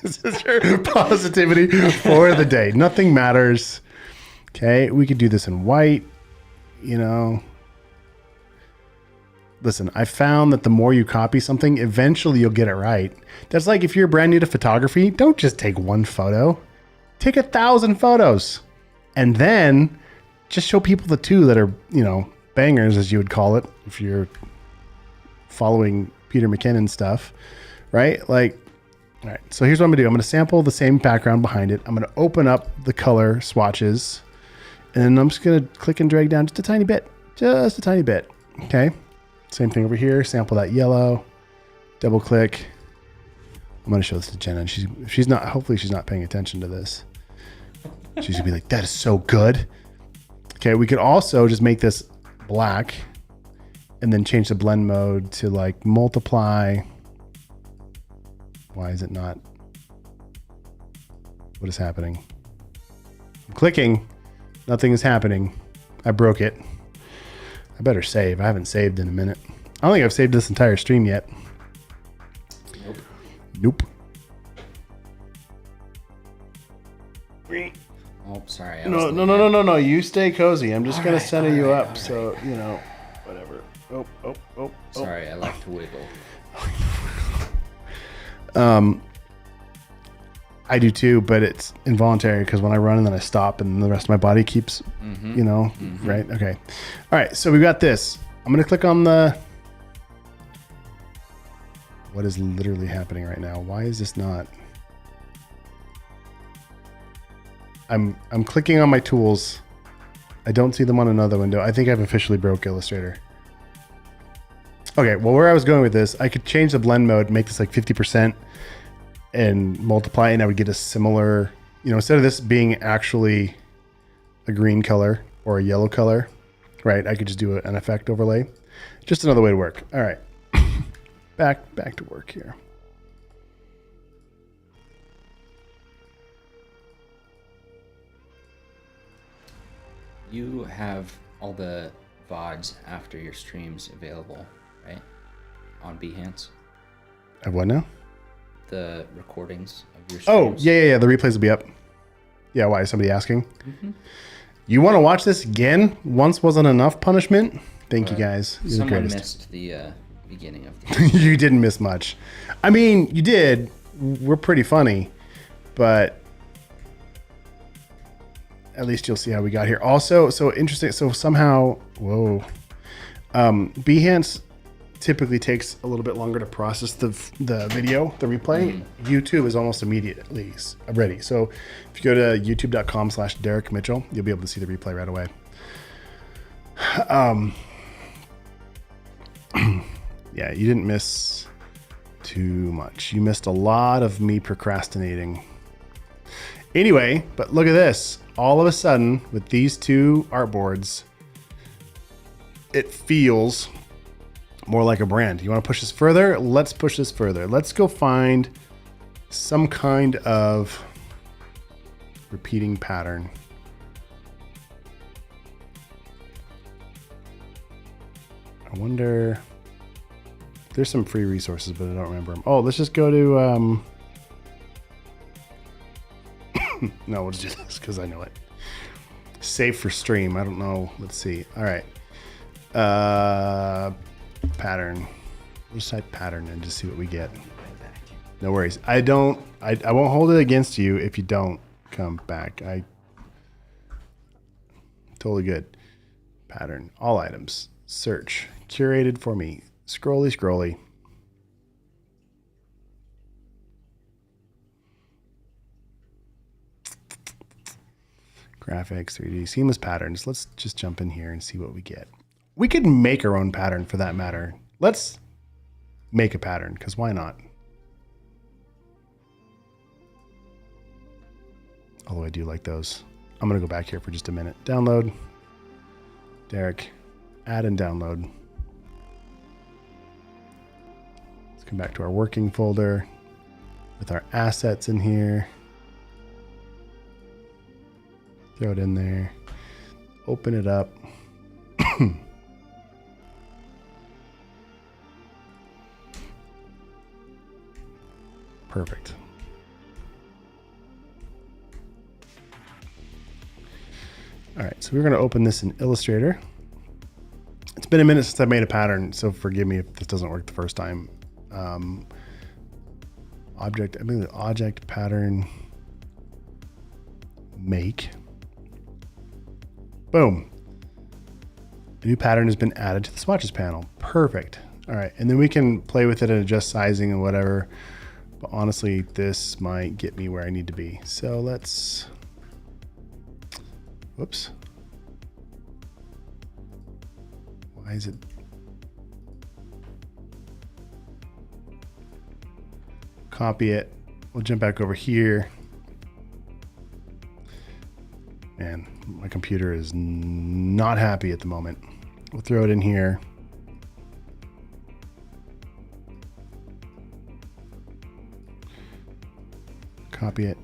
This is your positivity for the day. Nothing matters. Okay, we could do this in white, you know. Listen, I found that the more you copy something, eventually you'll get it right. That's like if you're brand new to photography, don't just take one photo. Take 1,000 photos. And then just show people the 2 that are, you know, bangers, as you would call it, if you're following Peter McKinnon stuff, right? Like, all right, so here's what I'm gonna do. I'm gonna sample the same background behind it. I'm gonna open up the color swatches, and then I'm just gonna click and drag down just a tiny bit, okay? Same thing over here, sample that yellow, double click. I'm gonna show this to Jenna, and she's not, hopefully she's not paying attention to this. She's gonna be like, that is so good. Okay, we could also just make this black and then change the blend mode to like multiply. Why is it not? What is happening? I'm clicking, nothing is happening. I broke it. I better save. I haven't saved in a minute. I don't think I've saved this entire stream yet. Nope. Oh, sorry. No. You stay cozy. I'm just All gonna right, center all you right, up, all so you know, whatever. Oh. Sorry, I like to wiggle. I do too, but it's involuntary because when I run and then I stop and the rest of my body keeps, you know, right? Okay. All right. So we've got this. I'm going to click on the, what is literally happening right now? Why is this not? I'm clicking on my tools. I don't see them on another window. I think I've officially broke Illustrator. Okay. Well, where I was going with this, I could change the blend mode, make this like 50%. And multiply, and I would get a similar, you know, instead of this being actually a green color or a yellow color, right? I could just do an effect overlay. Just another way to work. All right, back to work here. You have all the VODs after your streams available, right? On Behance. I have what now? The recordings of your Oh, streams. yeah. The replays will be up. Yeah, why? Is somebody asking? You want to watch this again? Once wasn't enough punishment? Thank you guys. You're the Someone greatest. missed the beginning of the You didn't miss much. I mean, you did. We're pretty funny, but at least you'll see how we got here. Also, so interesting. So somehow, whoa. Behance typically takes a little bit longer to process the video, the replay. YouTube is almost immediately ready. So if you go to youtube.com/Derek Mitchell, you'll be able to see the replay right away. Yeah, you didn't miss too much. You missed a lot of me procrastinating. Anyway, but look at this. All of a sudden, with these 2 artboards, it feels more like a brand. You want to push this further? Let's push this further. Let's go find some kind of repeating pattern. I wonder, there's some free resources, but I don't remember them. Oh, let's just go to, no, we'll just do this because I know it. Save for stream. I don't know. Let's see. All right. Pattern. We'll just type pattern and just see what we get. No worries. I won't hold it against you if you don't come back. Totally good. Pattern. All items. Search. Curated for me. Scrolly, scrolly. Graphics, 3D, seamless patterns. Let's just jump in here and see what we get. We could make our own pattern for that matter. Let's make a pattern, because why not? Although I do like those. I'm going to go back here for just a minute. Download. Derek. Add and download. Let's come back to our working folder with our assets in here. Throw it in there. Open it up. Perfect. All right, so we're going to open this in Illustrator. It's been a minute since I made a pattern, so forgive me if this doesn't work the first time. Object, I mean the object pattern make. Boom. A new pattern has been added to the swatches panel. Perfect. All right, and then we can play with it and adjust sizing and whatever. But honestly, this might get me where I need to be. So let's, whoops. Why is it? Copy it. We'll jump back over here. Man, my computer is not happy at the moment. We'll throw it in here. Copy it.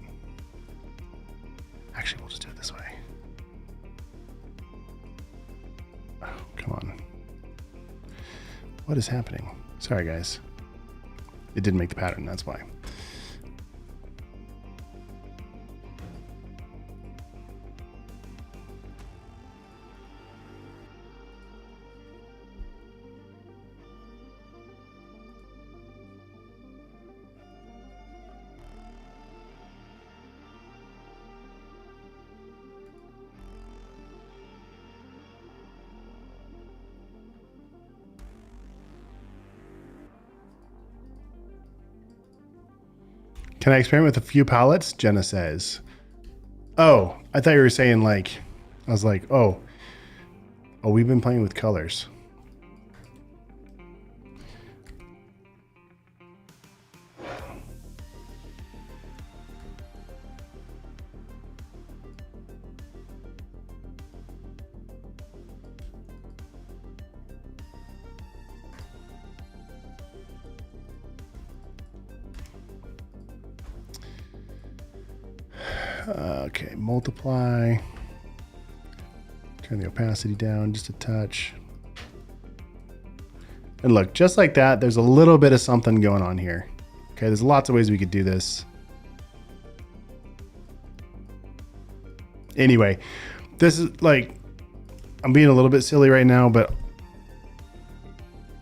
Actually, we'll just do it this way. Oh, come on. What is happening? Sorry, guys. It didn't make the pattern, that's why. Can I experiment with a few palettes? Jenna says. Oh, I thought you were saying like, I was like, oh, we've been playing with colors. Okay, multiply. Turn the opacity down just a touch. And look, just like that, there's a little bit of something going on here. Okay, there's lots of ways we could do this. Anyway, this is like, I'm being a little bit silly right now, but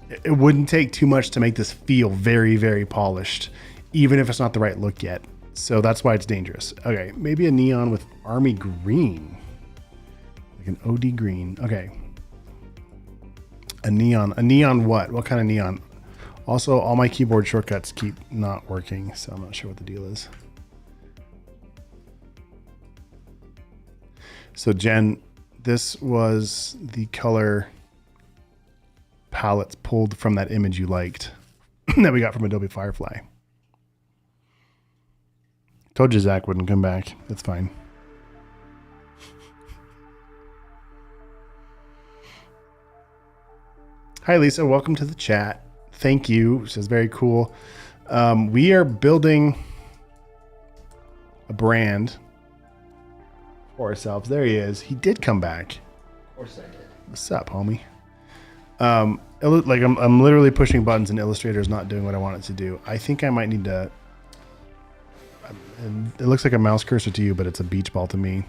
it wouldn't take too much to make this feel very, very polished, even if it's not the right look yet. So that's why it's dangerous. Okay, maybe a neon with army green. Like an OD green. Okay. A neon what? What kind of neon? Also, all my keyboard shortcuts keep not working, so I'm not sure what the deal is. So Jen, this was the color palettes pulled from that image you liked that we got from Adobe Firefly. Told you Zach wouldn't come back. That's fine. Hi, Lisa. Welcome to the chat. Thank you. Says very cool. We are building a brand for ourselves. There he is. He did come back. Of course I did. What's up, homie? Like I'm literally pushing buttons and Illustrator is not doing what I want it to do. I think I might need to. And it looks like a mouse cursor to you, but it's a beach ball to me.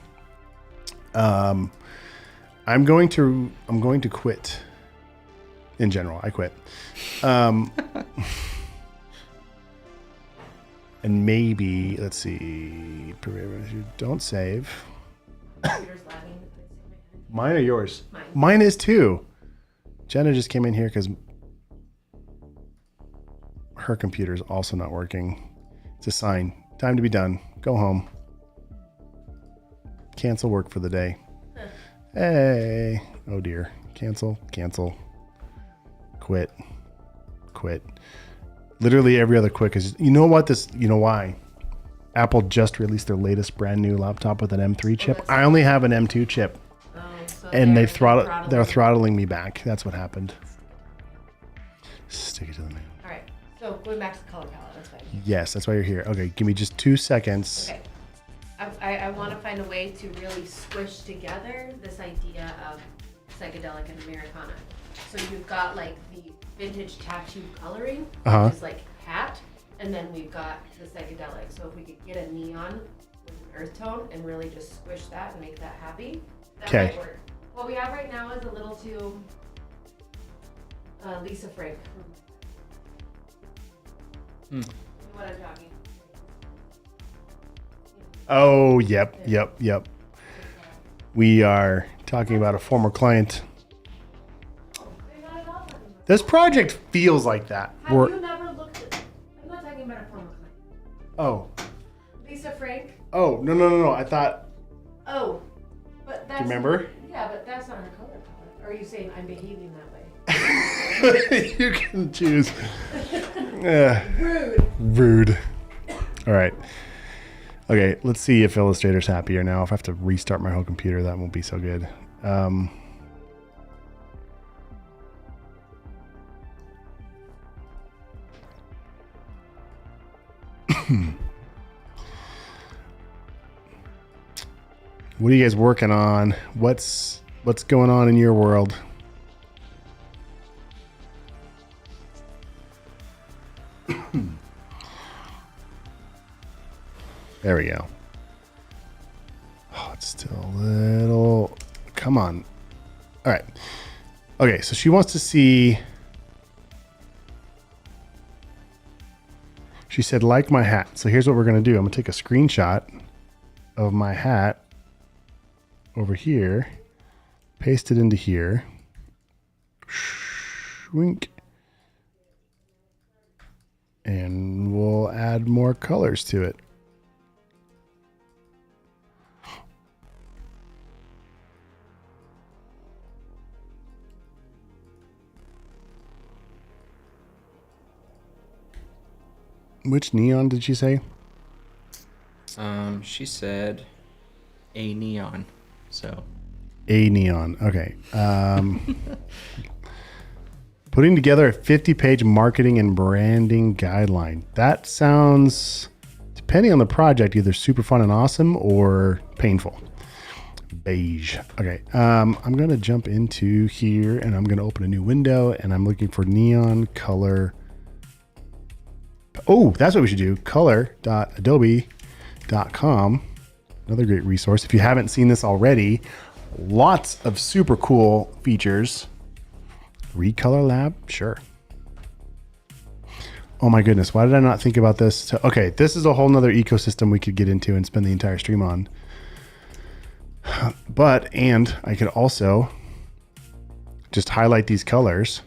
I'm going to quit. In general, I quit. And maybe let's see. Don't save. Computer's lagging. Mine or yours? Mine. Mine is too. Jenna just came in here because her computer is also not working. It's a sign. Time to be done. Go home. Cancel work for the day. Hey. Oh dear. Cancel. Quit. Literally every other quit is, you know what this, you know why? Apple just released their latest brand new laptop with an M3 chip. I only have an M2 chip. So And they're throttling me back. That's what happened. Stick it to the man. All right. So going back to the color palette, that's fine. Yes, that's why you're here. Okay, give me just 2 seconds. Okay. I want to find a way to really squish together this idea of psychedelic and Americana. So you've got like the vintage tattoo coloring, which is like hat, and then we've got the psychedelic. So if we could get a neon with an earth tone and really just squish that and make that happy, that might work. What we have right now is a little too Lisa Frank. You know what I'm talking. Oh, yep. We are talking about a former client. This project feels like that. Have you never looked at? I'm not talking about a former client. Oh. Lisa Frank. Oh, no. I thought. Oh, but that's. Do you remember? Yeah, but that's not her color palette. Or are you saying I'm behaving that way? You can choose. Rude. All right. Okay, let's see if Illustrator's happier now. If I have to restart my whole computer, that won't be so good. What are you guys working on? What's going on in your world? There we go. Oh, it's still a little. Come on. All right. Okay, so she wants to see. She said, like my hat. So here's what we're going to do. I'm going to take a screenshot of my hat over here, paste it into here, shrink, and we'll add more colors to it. Which neon did she say? She said a neon. So a neon. Okay. Putting together a 50-page marketing and branding guideline. That sounds, depending on the project, either super fun and awesome or painful. Beige. Okay. I'm going to jump into here and I'm going to open a new window and I'm looking for neon color. Oh, that's what we should do. color.adobe.com. Another great resource. If you haven't seen this already, lots of super cool features. Recolor Lab? Sure. Oh my goodness. Why did I not think about this? So, okay, this is a whole nother ecosystem we could get into and spend the entire stream on. And I could also just highlight these colors.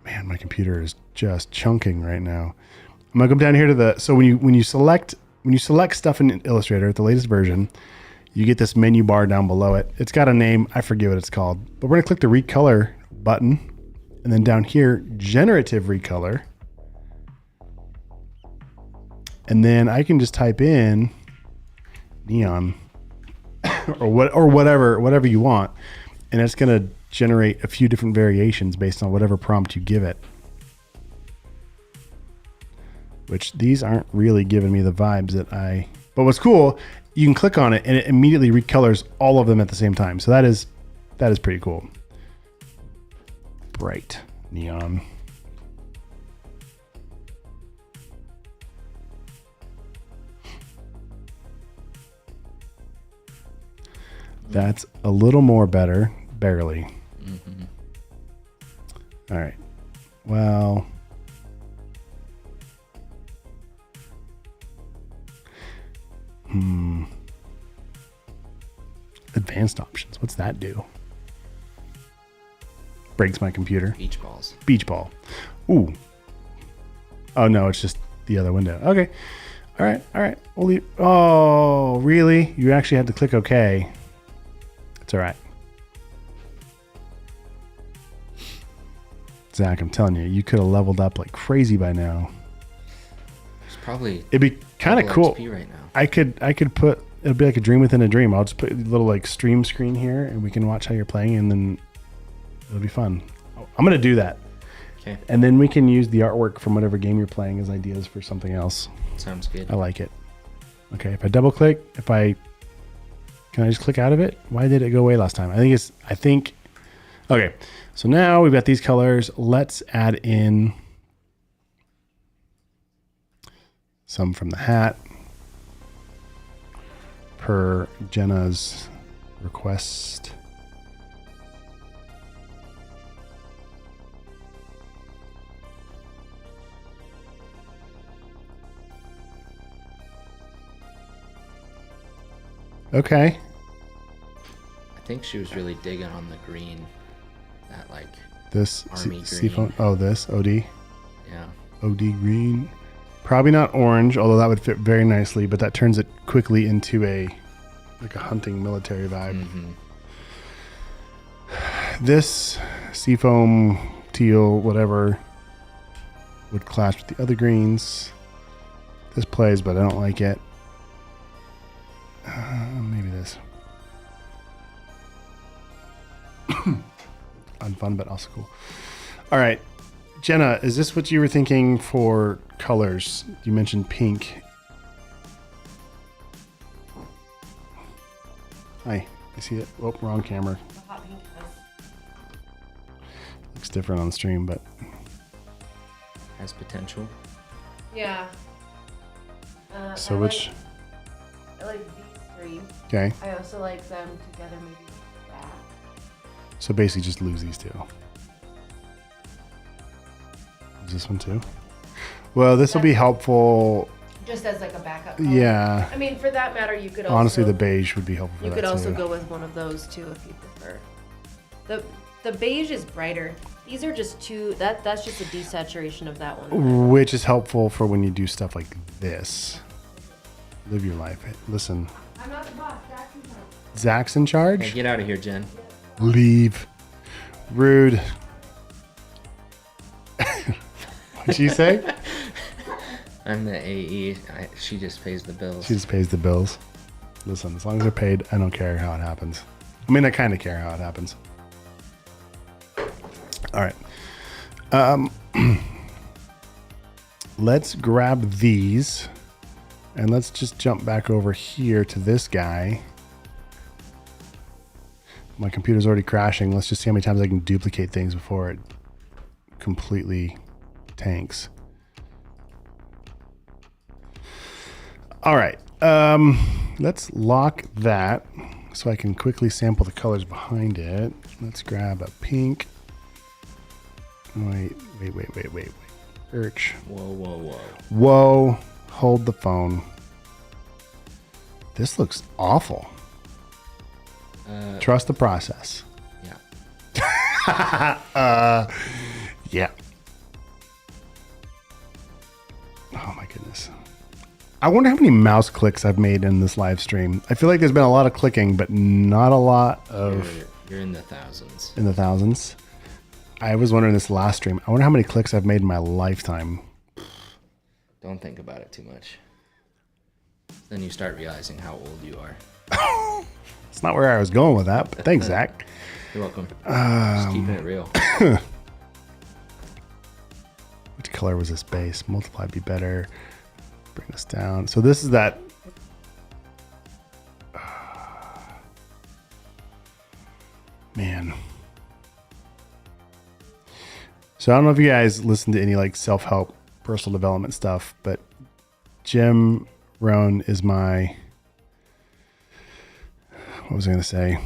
Man, my computer is just chunking right now. I'm gonna come down here to the, so when you select stuff in Illustrator, the latest version, you get this menu bar down below it. It's got a name, I forget what it's called, but we're gonna click the recolor button and then down here, generative recolor. And then I can just type in neon or whatever you want. And it's gonna generate a few different variations based on whatever prompt you give it. Which these aren't really giving me the vibes that but what's cool, you can click on it and it immediately recolors all of them at the same time. So that is pretty cool. Bright neon. That's a little more better, barely. Mm-hmm. All right. Well, advanced options. What's that do? breaks my computer. Beach balls. Beach ball. Ooh. Oh no, it's just the other window. Okay. All right. We'll leave. Oh, really? You actually had to click OK. It's all right. Zach, I'm telling you, you could have leveled up like crazy by now. It's probably It'd be kind of cool. XP right now. I could put, it'll be like a dream within a dream. I'll just put a little like stream screen here and we can watch how you're playing and then it'll be fun. I'm going to do that. Okay. And then we can use the artwork from whatever game you're playing as ideas for something else. Sounds good. I like it. Okay. If I double click, can I just click out of it? Why did it go away last time? Okay. So now we've got these colors. Let's add in some from the hat per Jenna's request. Okay. I think she was really digging on the green. That like This army seafoam. green. Oh, this OD. Yeah. OD green. Probably not orange, although that would fit very nicely, but that turns it quickly into a hunting military vibe. Mm-hmm. This seafoam, teal, whatever, would clash with the other greens. This plays, but I don't like it. Maybe this. Unfun, but also cool. All right. Jenna, is this what you were thinking for colors? You mentioned pink. Hi, you see it? Oh, wrong camera. The hot pink Looks different on the stream, but Has potential. Yeah. so I which? I like these three. Okay, I also like them together, maybe like that. so basically just lose these two. Is this one too? Well, this will be helpful. Just as like a backup color. Yeah. I mean, for that matter, you could also Honestly, the beige would be helpful for you that could also too. go with one of those too if you prefer. The beige is brighter. These are just two. That's just a desaturation of that one. Which is helpful for when you do stuff like this. Live your life. Listen, I'm not the boss. Zach's in charge. Hey, get out of here, Jen. Leave. Rude. What'd you say? I'm the AE. She just pays the bills. She just pays the bills. Listen, as long as they're paid, I don't care how it happens. I mean, I kind of care how it happens. All right. Let's grab these and let's just jump back over here to this guy. My computer's already crashing. Let's just see how many times I can duplicate things before it completely tanks. All right. Let's lock that so I can quickly sample the colors behind it. Let's grab a pink. Wait. Birch. Whoa. Whoa. Hold the phone. This looks awful. Trust the process. Yeah. Yeah. Oh my goodness. I wonder how many mouse clicks I've made in this live stream. I feel like there's been a lot of clicking, but not a lot of You're in the thousands. in the thousands. I was wondering this last stream. I wonder how many clicks I've made in my lifetime. Don't think about it too much. Then you start realizing how old you are. It's not where I was going with that, but thanks, Zach. You're welcome. Just keeping it real. Which color was this base? Multiply would be better. Bring this down. So this is that. Man. So I don't know if you guys listen to any like self-help, personal development stuff, but Jim Rohn is my, what was I going to say?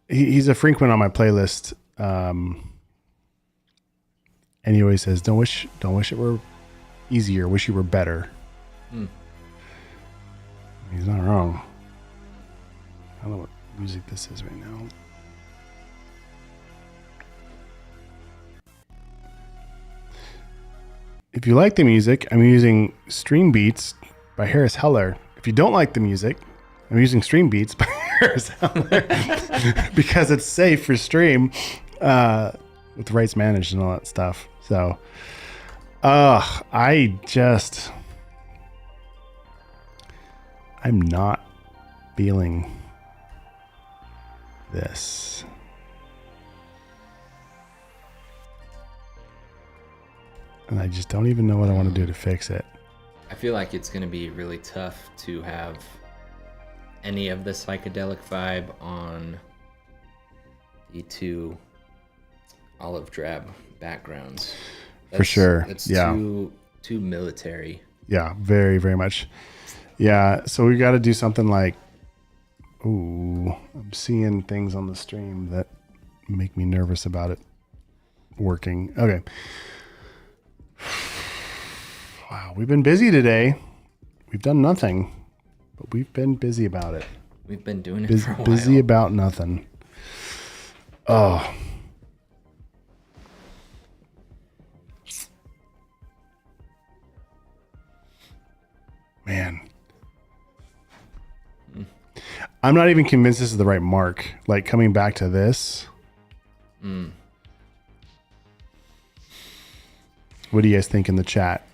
He's a frequent on my playlist. And he always says, don't wish it were easier. Wish you were better. He's not wrong. I don't know what music this is right now. if you like the music, I'm using Stream Beats by Harris Heller. If you don't like the music, I'm using Stream Beats by Harris Heller because it's safe for stream with rights managed and all that stuff. So, I'm not feeling this. And I just don't even know what I want to do to fix it. I feel like it's going to be really tough to have any of the psychedelic vibe on the two olive drab backgrounds. For sure. It's yeah. too military. Yeah, very, very much. Yeah, so we got to do something like, ooh, I'm seeing things on the stream that make me nervous about it working. Okay. Wow, we've been busy today. We've done nothing, but we've been busy about it. We've been doing it for a while. Busy about nothing. Oh. Man. I'm not even convinced this is the right mark. Like coming back to this. What do you guys think in the chat?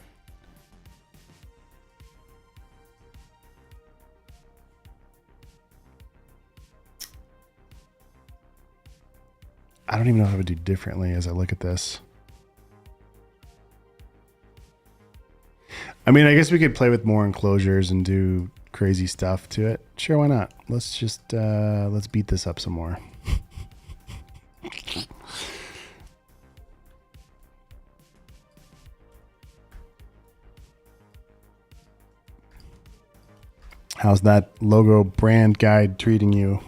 I don't even know what I would do differently as I look at this. I mean, I guess we could play with more enclosures and do crazy stuff to it. Sure, why not? Let's just let's beat this up some more. How's that logo brand guide treating you?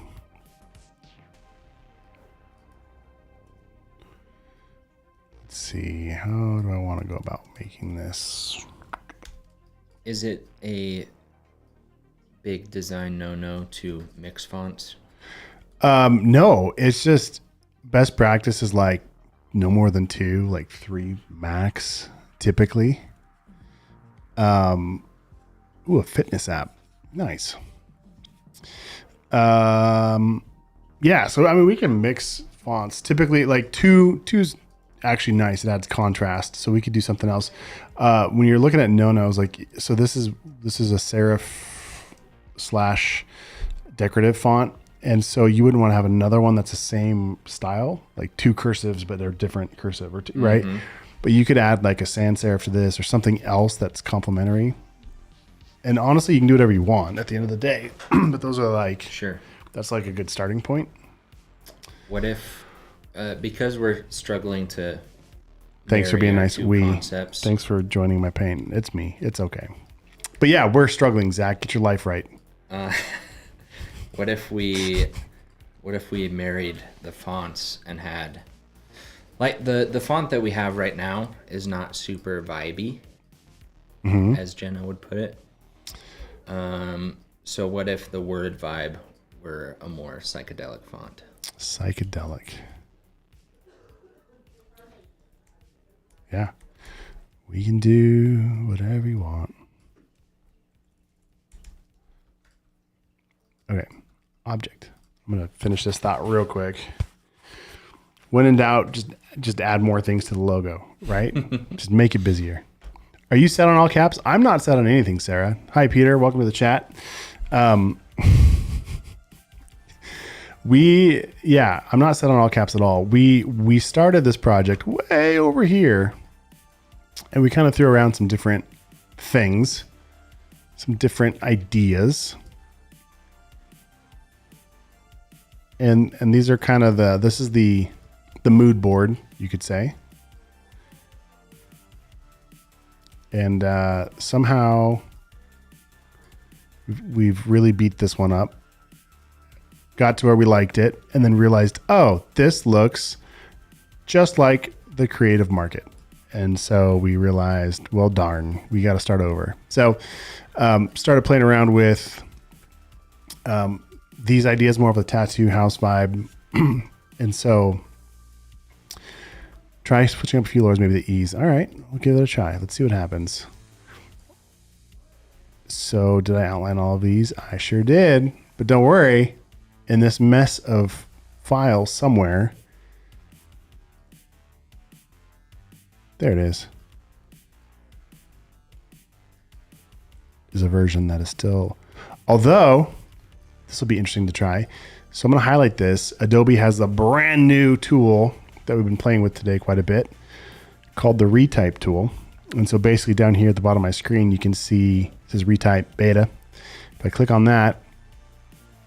Let's see. How do I want to go about making this? Is it a big design no-no to mix fonts? No, it's just best practice is like no more than 2, like 3 max typically. Ooh, a fitness app. Nice. Yeah, so I mean we can mix fonts. Typically like 2's actually nice. It adds contrast. So we could do something else. When you're looking at no-nos, like so this is a serif / decorative font. And so you wouldn't want to have another one that's the same style, like 2 cursives, but they're different cursive, or right? But you could add like a sans serif to this or something else that's complementary. And honestly, you can do whatever you want at the end of the day. But those are like, Sure. That's like a good starting point. What if, because we're struggling to Thanks for marry being our nice. two concepts, Thanks for joining my pain. It's me. It's okay. But yeah, we're struggling, Zach. Get your life right. what if we married the fonts and had, like the font that we have right now is not super vibey, as Jenna would put it. So what if the word vibe were a more psychedelic font? Psychedelic. Yeah. We can do whatever you want. Okay. Object. I'm going to finish this thought real quick. When in doubt, just add more things to the logo, right? Just make it busier. Are you set on all caps? I'm not set on anything, Sarah. Hi, Peter. Welcome to the chat. I'm not set on all caps at all. We started this project way over here, and we kind of threw around some different things, some different ideas. And these are kind of this is the mood board, you could say. And somehow we've really beat this one up. Got to where we liked it and then realized, oh, this looks just like the creative market. And so we realized, well, darn, we got to start over. So started playing around with these ideas, more of a tattoo house vibe. And so Try switching up a few lowers, maybe the E's. All right, we'll give it a try. Let's see what happens. So did I outline all of these? I sure did. But don't worry, in this mess of files somewhere, there it is. Is a version that is still, although this will be interesting to try. So I'm going to highlight this. Adobe has a brand new tool that we've been playing with today quite a bit called the retype tool. And so basically down here at the bottom of my screen, you can see it says retype beta. If I click on that,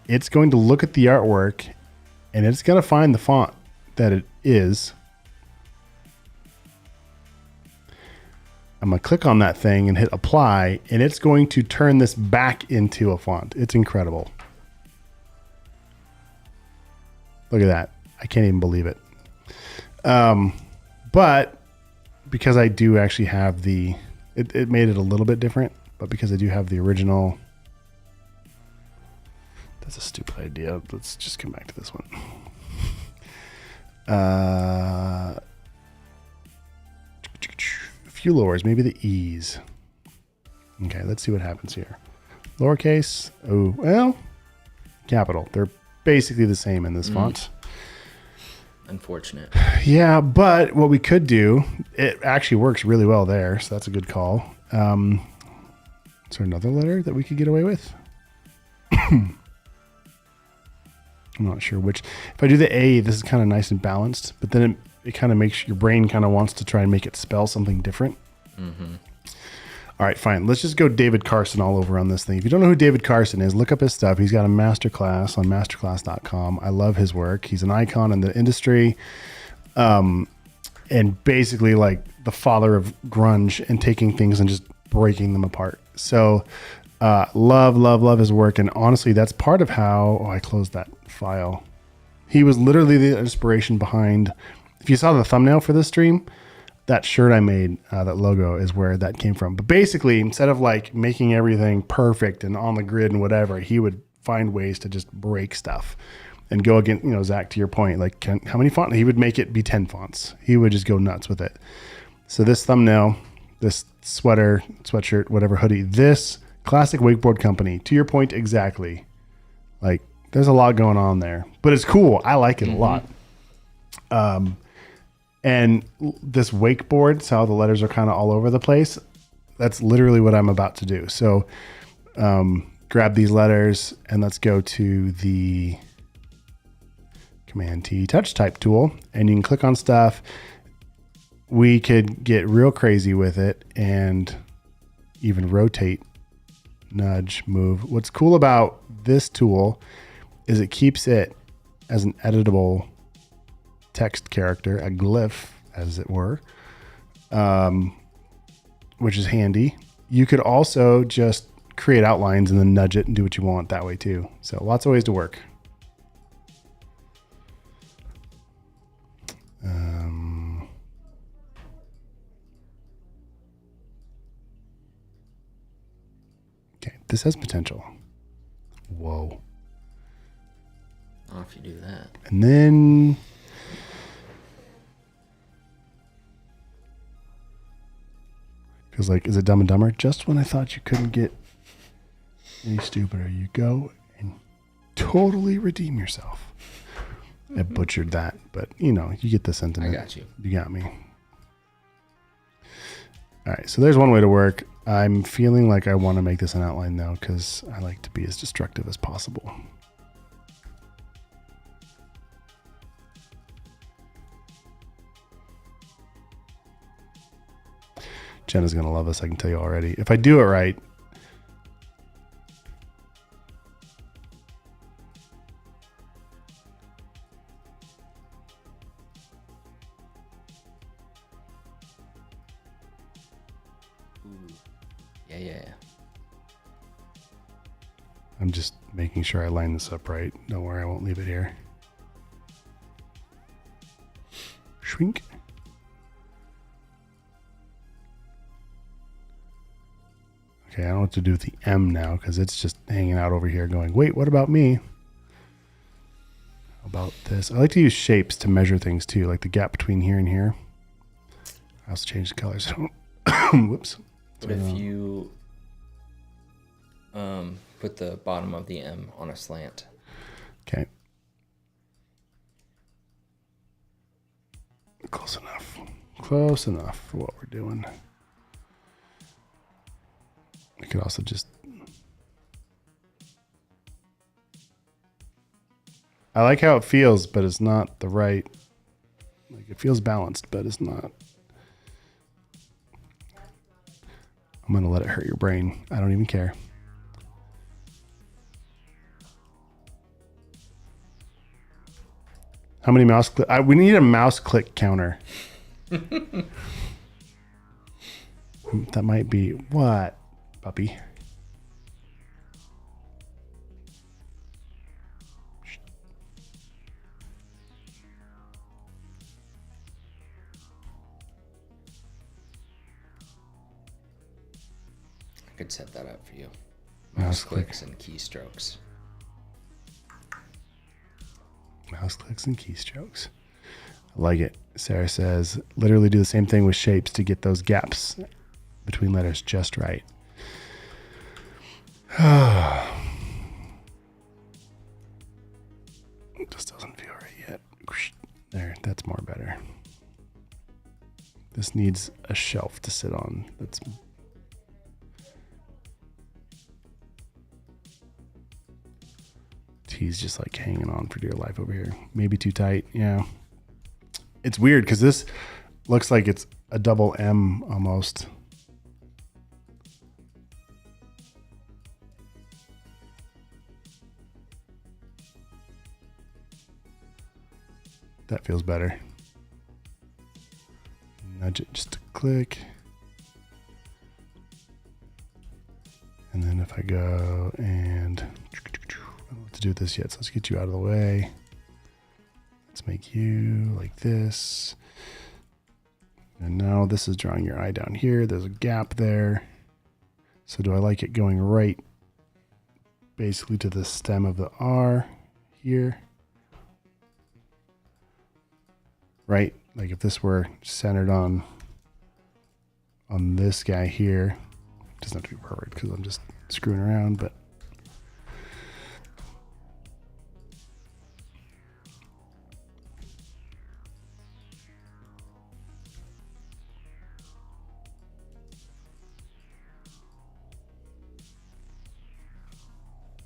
it's going to look at the artwork and it's going to find the font that it is. I'm going to click on that thing and hit apply, and it's going to turn this back into a font. It's incredible. Look at that. I can't even believe it. But because I do actually have it made it a little bit different, but because I do have the original, that's a stupid idea. Let's just come back to this one. A few lowers, maybe the E's. Okay, let's see what happens here. Lowercase, oh, well, capital. They're basically the same in this font. Unfortunate. Yeah, but what we could do, it actually works really well there, so that's a good call. Is there another letter that we could get away with? I'm not sure which. If I do the A, this is kind of nice and balanced, but then it kind of makes your brain kind of wants to try and make it spell something different. Mm-hmm. All right, fine. Let's just go David Carson all over on this thing. If you don't know who David Carson is, look up his stuff. He's got a masterclass on masterclass.com. I love his work. He's an icon in the industry. And basically like the father of grunge and taking things and just breaking them apart. So love his work. And honestly, that's part of how, I closed that file. He was literally the inspiration behind, if you saw the thumbnail for this stream, that shirt I made, that logo is where that came from. But basically, instead of like making everything perfect and on the grid and whatever, he would find ways to just break stuff and go against, Zach, to your point, like how many fonts? He would make it be 10 fonts. He would just go nuts with it. So this thumbnail, this sweater, sweatshirt, whatever hoodie, this classic wakeboard company, to your point, exactly. Like there's a lot going on there, but it's cool. I like it a lot. And this wakeboard, so how the letters are kind of all over the place, that's literally what I'm about to do. So grab these letters and let's go to the Command T touch type tool, and you can click on stuff. We could get real crazy with it and even rotate, nudge, move. What's cool about this tool is it keeps it as an editable text character, a glyph, as it were, which is handy. You could also just create outlines and then nudge it and do what you want that way too. So lots of ways to work. Okay, this has potential. Whoa. Oh, if you do that. And then feels like, is it Dumb and Dumber? Just when I thought you couldn't get any stupider, you go and totally redeem yourself. I butchered that, but you get the sentiment. I got you. You got me. All right, so there's one way to work. I'm feeling like I want to make this an outline now because I like to be as destructive as possible. Jenna's going to love this, I can tell you already. If I do it right. Ooh. Yeah. I'm just making sure I line this up right. Don't worry, I won't leave it here. Shrink. Okay, I don't know what to do with the M now because it's just hanging out over here going, wait, what about me? How about this? I like to use shapes to measure things too, like the gap between here and here. also changed the colors. Whoops. What if you put the bottom of the M on a slant? Okay. Close enough. Close enough for what we're doing. I could also just... I like how it feels, but it's not the right... Like, it feels balanced, but it's not. I'm going to let it hurt your brain. I don't even care. How many mouse click? We need a mouse click counter. That might be what, puppy? I could set that up for you. Mouse Clicks and keystrokes. Mouse clicks and keystrokes. I like it. Sarah says, literally do the same thing with shapes to get those gaps between letters just right. It just doesn't feel right yet. There, that's more better. This needs a shelf to sit on. That's... He's just like hanging on for dear life over here. Maybe too tight. Yeah. It's weird because this looks like it's a double M almost. That feels better. Nudge it just a click. And then if I go and... I don't know what to do with this yet, so let's get you out of the way. Let's make you like this. And now this is drawing your eye down here. There's a gap there. So do I like it going right basically to the stem of the R here? Right? Like if this were centered on this guy here. It doesn't have to be perfect because I'm just screwing around, but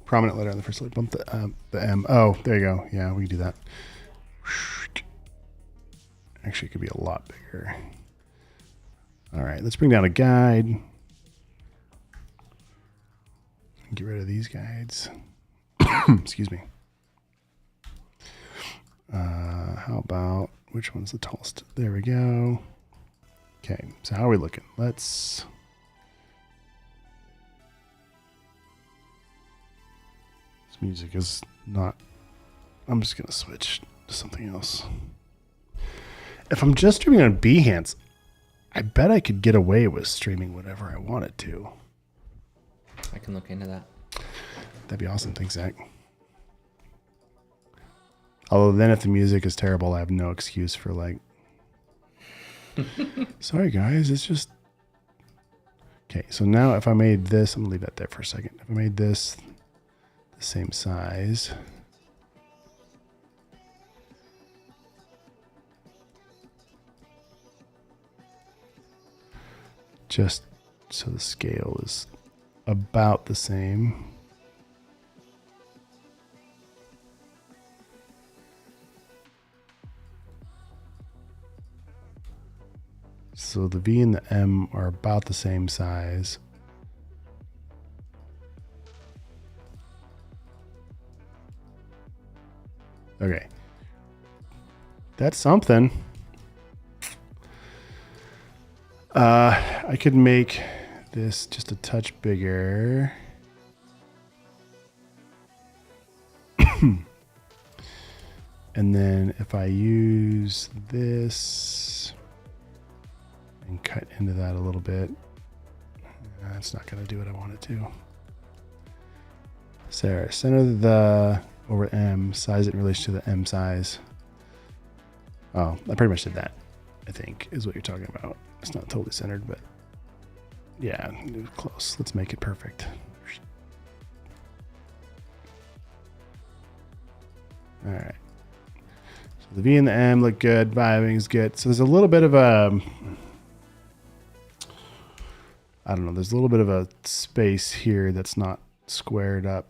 prominent letter on the first letter. Bump the M. Oh, there you go. Yeah, we can do that. Actually, it could be a lot bigger. All right, let's bring down a guide. Get rid of these guides. Excuse me. How about, which one's the tallest? There we go. Okay, so how are we looking? Let's... This music is not... I'm just going to switch to something else. If I'm just streaming on Behance, I bet I could get away with streaming whatever I wanted to. I can look into that. That'd be awesome. Thanks, Zach. Although then if the music is terrible, I have no excuse for like, sorry guys, it's just... Okay, so now if I made this, I'm gonna leave that there for a second. If I made this the same size, just so the scale is about the same. So the V and the M are about the same size. Okay. That's something. I could make this just a touch bigger. And then if I use this and cut into that a little bit, that's not going to do what I want it to. Sarah, center the over M, size it in relation to the M size. Oh, I pretty much did that, I think, is what you're talking about. It's not totally centered, but yeah, close. Let's make it perfect. All right. So the V and the M look good. Vibing is good. So there's a little bit of a, I don't know, there's a little bit of a space here that's not squared up.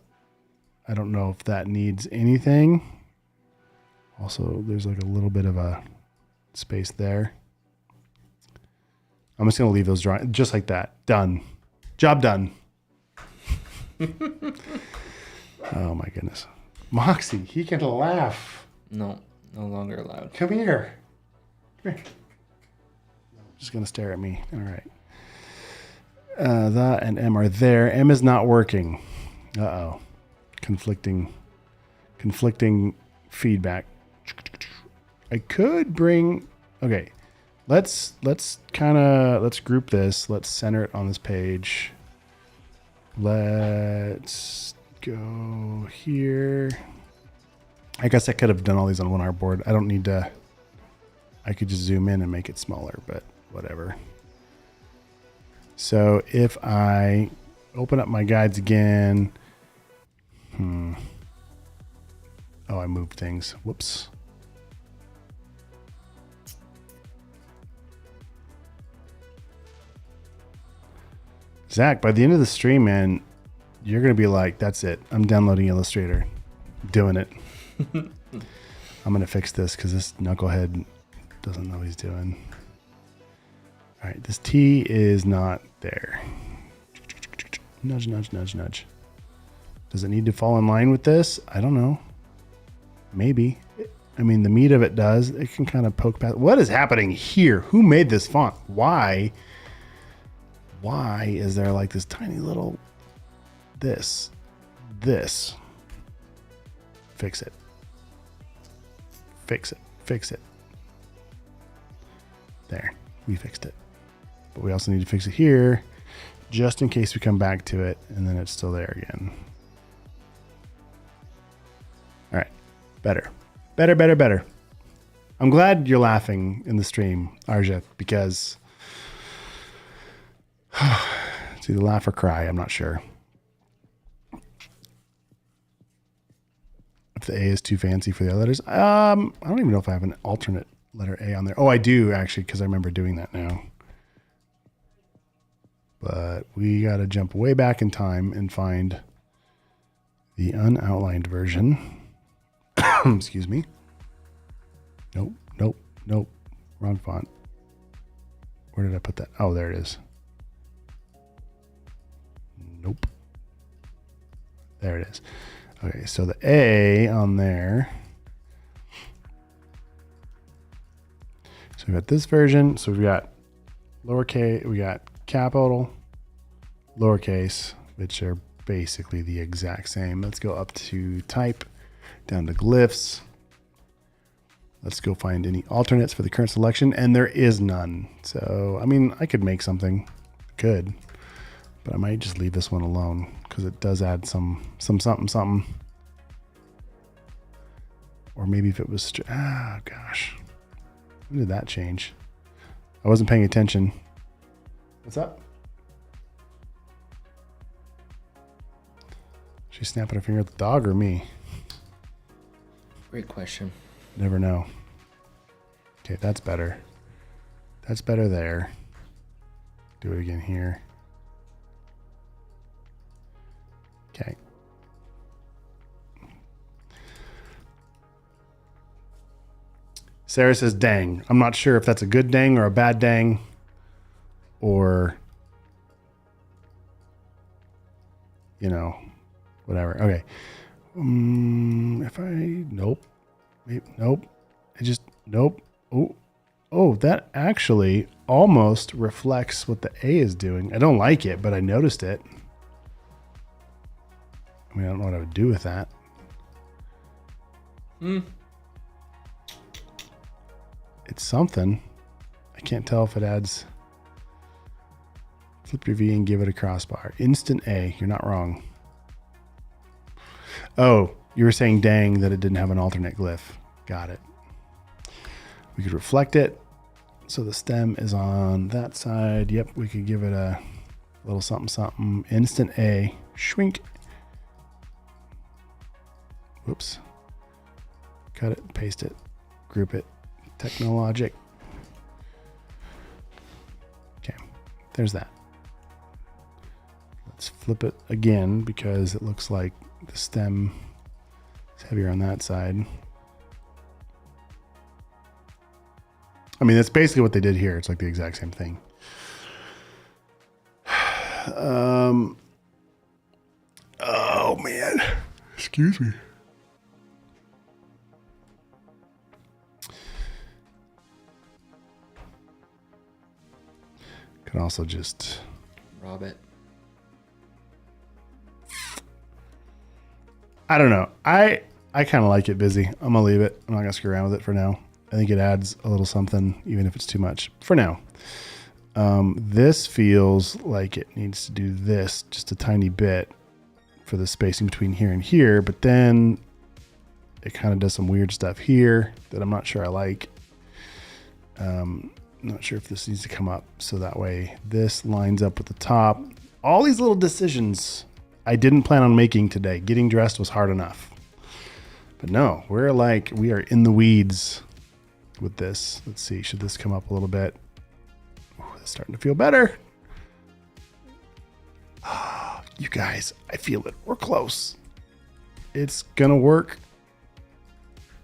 I don't know if that needs anything. Also, there's like a little bit of a space there. I'm just going to leave those drawings just like that. Done. Job done. Oh my goodness. Moxie, he can laugh. No, no longer allowed. Come here. Come here. Just going to stare at me. All right. That and M are there. M is not working. Uh-oh. Conflicting feedback. I could bring, okay. Let's group this. Let's center it on this page. Let's go here. I guess I could have done all these on one artboard. I don't need to, I could just zoom in and make it smaller, but whatever. So if I open up my guides again, oh, I moved things. Whoops. Zach, by the end of the stream, man, you're going to be like, that's it. I'm downloading Illustrator. Doing it. I'm going to fix this because this knucklehead doesn't know what he's doing. All right, this T is not there. Nudge, nudge, nudge, nudge. Does it need to fall in line with this? I don't know. Maybe. I mean, the meat of it does. It can kind of poke past. What is happening here? Who made this font? Why is there like this tiny little this? Fix it. Fix it. Fix it. There. We fixed it. But we also need to fix it here just in case we come back to it and then it's still there again. All right. Better. Better, better, better. I'm glad you're laughing in the stream, Arja, because it's either laugh or cry. I'm not sure. If the A is too fancy for the other letters. I don't even know if I have an alternate letter A on there. Oh, I do actually, because I remember doing that now. But we got to jump way back in time and find the unoutlined version. Excuse me. Nope, nope, nope. Wrong font. Where did I put that? Oh, there it is. Nope. There it is. Okay, so the A on there. So we've got this version. So we've got lowercase, we got capital, lowercase, which are basically the exact same. Let's go up to type, down to glyphs. Let's go find any alternates for the current selection, and there is none. So, I mean, I could make something. Could. But I might just leave this one alone because it does add some something. Or maybe if it was, gosh. When did that change? I wasn't paying attention. What's up? She's snapping her finger at the dog or me? Great question. Never know. Okay, that's better. That's better there. Do it again here. Okay. Sarah says, dang. I'm not sure if that's a good dang or a bad dang or, you know, whatever. Okay. If I, nope. Nope. I just, nope. Oh, that actually almost reflects what the A is doing. I don't like it, but I noticed it. I mean, I don't know what I would do with that. It's something. I can't tell if it adds. Flip your V and give it a crossbar. Instant A. You're not wrong. Oh, you were saying dang that it didn't have an alternate glyph. Got it. We could reflect it. So the stem is on that side. Yep, we could give it a little something, something. Instant A. Shrink. Whoops. Cut it, paste it, group it. Technologic. Okay, there's that. Let's flip it again because it looks like the stem is heavier on that side. I mean, that's basically what they did here. It's like the exact same thing. Oh man, excuse me. Could also just rob it. I don't know. I kind of like it busy. I'm gonna leave it. I'm not gonna screw around with it for now. I think it adds a little something, even if it's too much for now. This feels like it needs to do this just a tiny bit for the spacing between here and here, but then it kind of does some weird stuff here that I'm not sure I like. Not sure if this needs to come up so that way this lines up with the top. All these little decisions I didn't plan on making today. Getting dressed was hard enough. But no, we are in the weeds with this. Let's see, should this come up a little bit? Ooh, it's starting to feel better. Oh, you guys, I feel it. We're close. It's gonna work.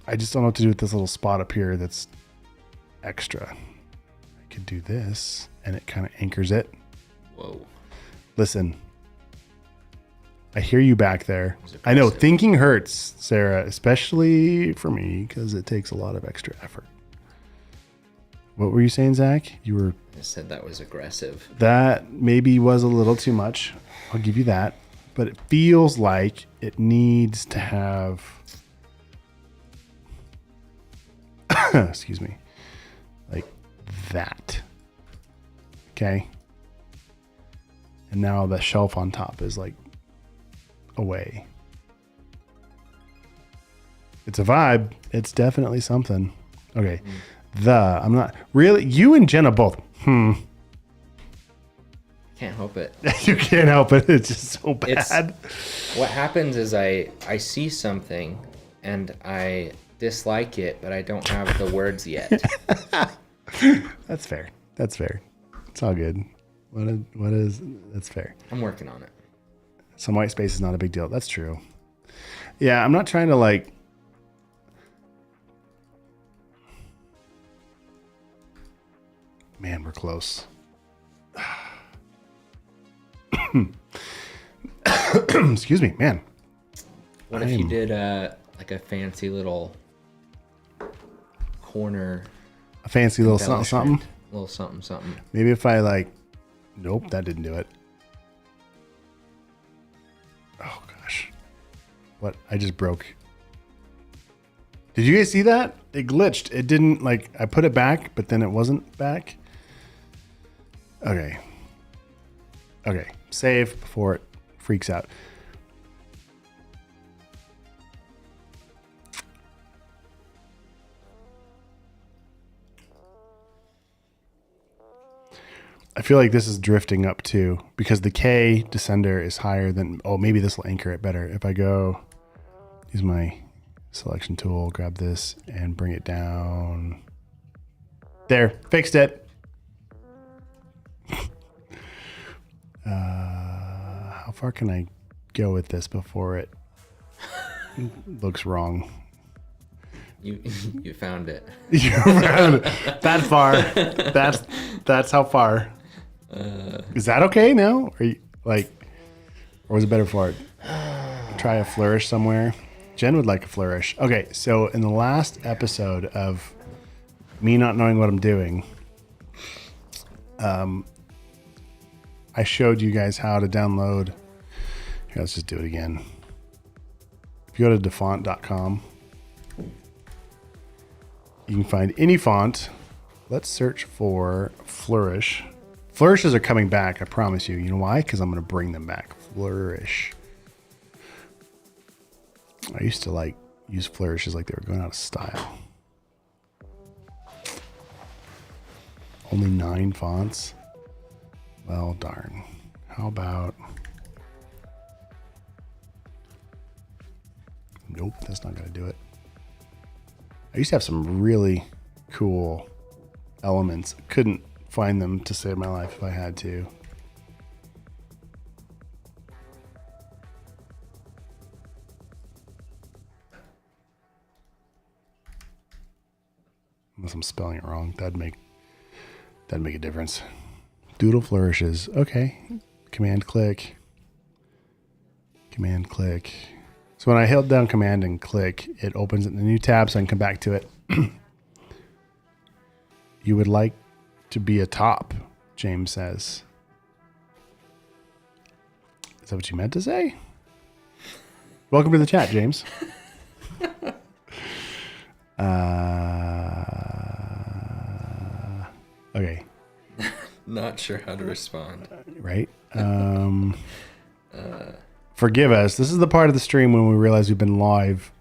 I just don't know what to do with this little spot up here that's extra. I could do this and it kind of anchors it. Whoa. Listen, I hear you back there. I know thinking hurts, Sarah, especially for me because it takes a lot of extra effort. What were you saying, Zach? You were. I said that was aggressive. That maybe was a little too much. I'll give you that. But it feels like it needs to have. Excuse me. Like that. Okay. And now the shelf on top is like away. It's a vibe. It's definitely something. Okay. I'm not really. You and Jenna both. Can't help it. You can't help it. It's just so bad. What happens is I see something and I dislike it, but I don't have the words yet. That's fair. That's fair. It's all good. That's fair. I'm working on it. Some white space is not a big deal. That's true. Yeah, I'm not trying to like. Man, we're close. Excuse me, man. What if you did like a fancy little corner? A fancy little something, something? Little something, something. Maybe if I like. Nope, that didn't do it. Oh gosh. What? I just broke. Did you guys see that? It glitched. It didn't like, I put it back, but then it wasn't back. Okay. Okay. Save before it freaks out. I feel like this is drifting up too because the K descender is higher than, oh, maybe this will anchor it better. If I go, use my selection tool, grab this and bring it down. There, fixed it. How far can I go with this before it looks wrong? You found it. You found it. That far. That's how far. Is that okay now? Are you like, or was it better for it? Try a flourish somewhere. Jen would like a flourish. Okay, so in the last episode of me not knowing what I'm doing, I showed you guys how to download. Here, let's just do it again. If you go to defont.com, you can find any font. Let's search for Flourish. Flourishes are coming back, I promise you. You know why? Because I'm going to bring them back. Flourish. I used to like use flourishes like they were going out of style. Only 9 fonts. Well, darn. How about... Nope, that's not going to do it. I used to have some really cool elements. Couldn't find them to save my life if I had to. Unless I'm spelling it wrong, that'd make a difference. Doodle flourishes. Okay. Command click. Command click. So when I held down command and click, it opens it in a new tab so I can come back to it. You would like to be a top, James says. Is that what you meant to say? Welcome to the chat, James. Okay. Not sure how to respond. Right. Forgive us. This is the part of the stream when we realize we've been live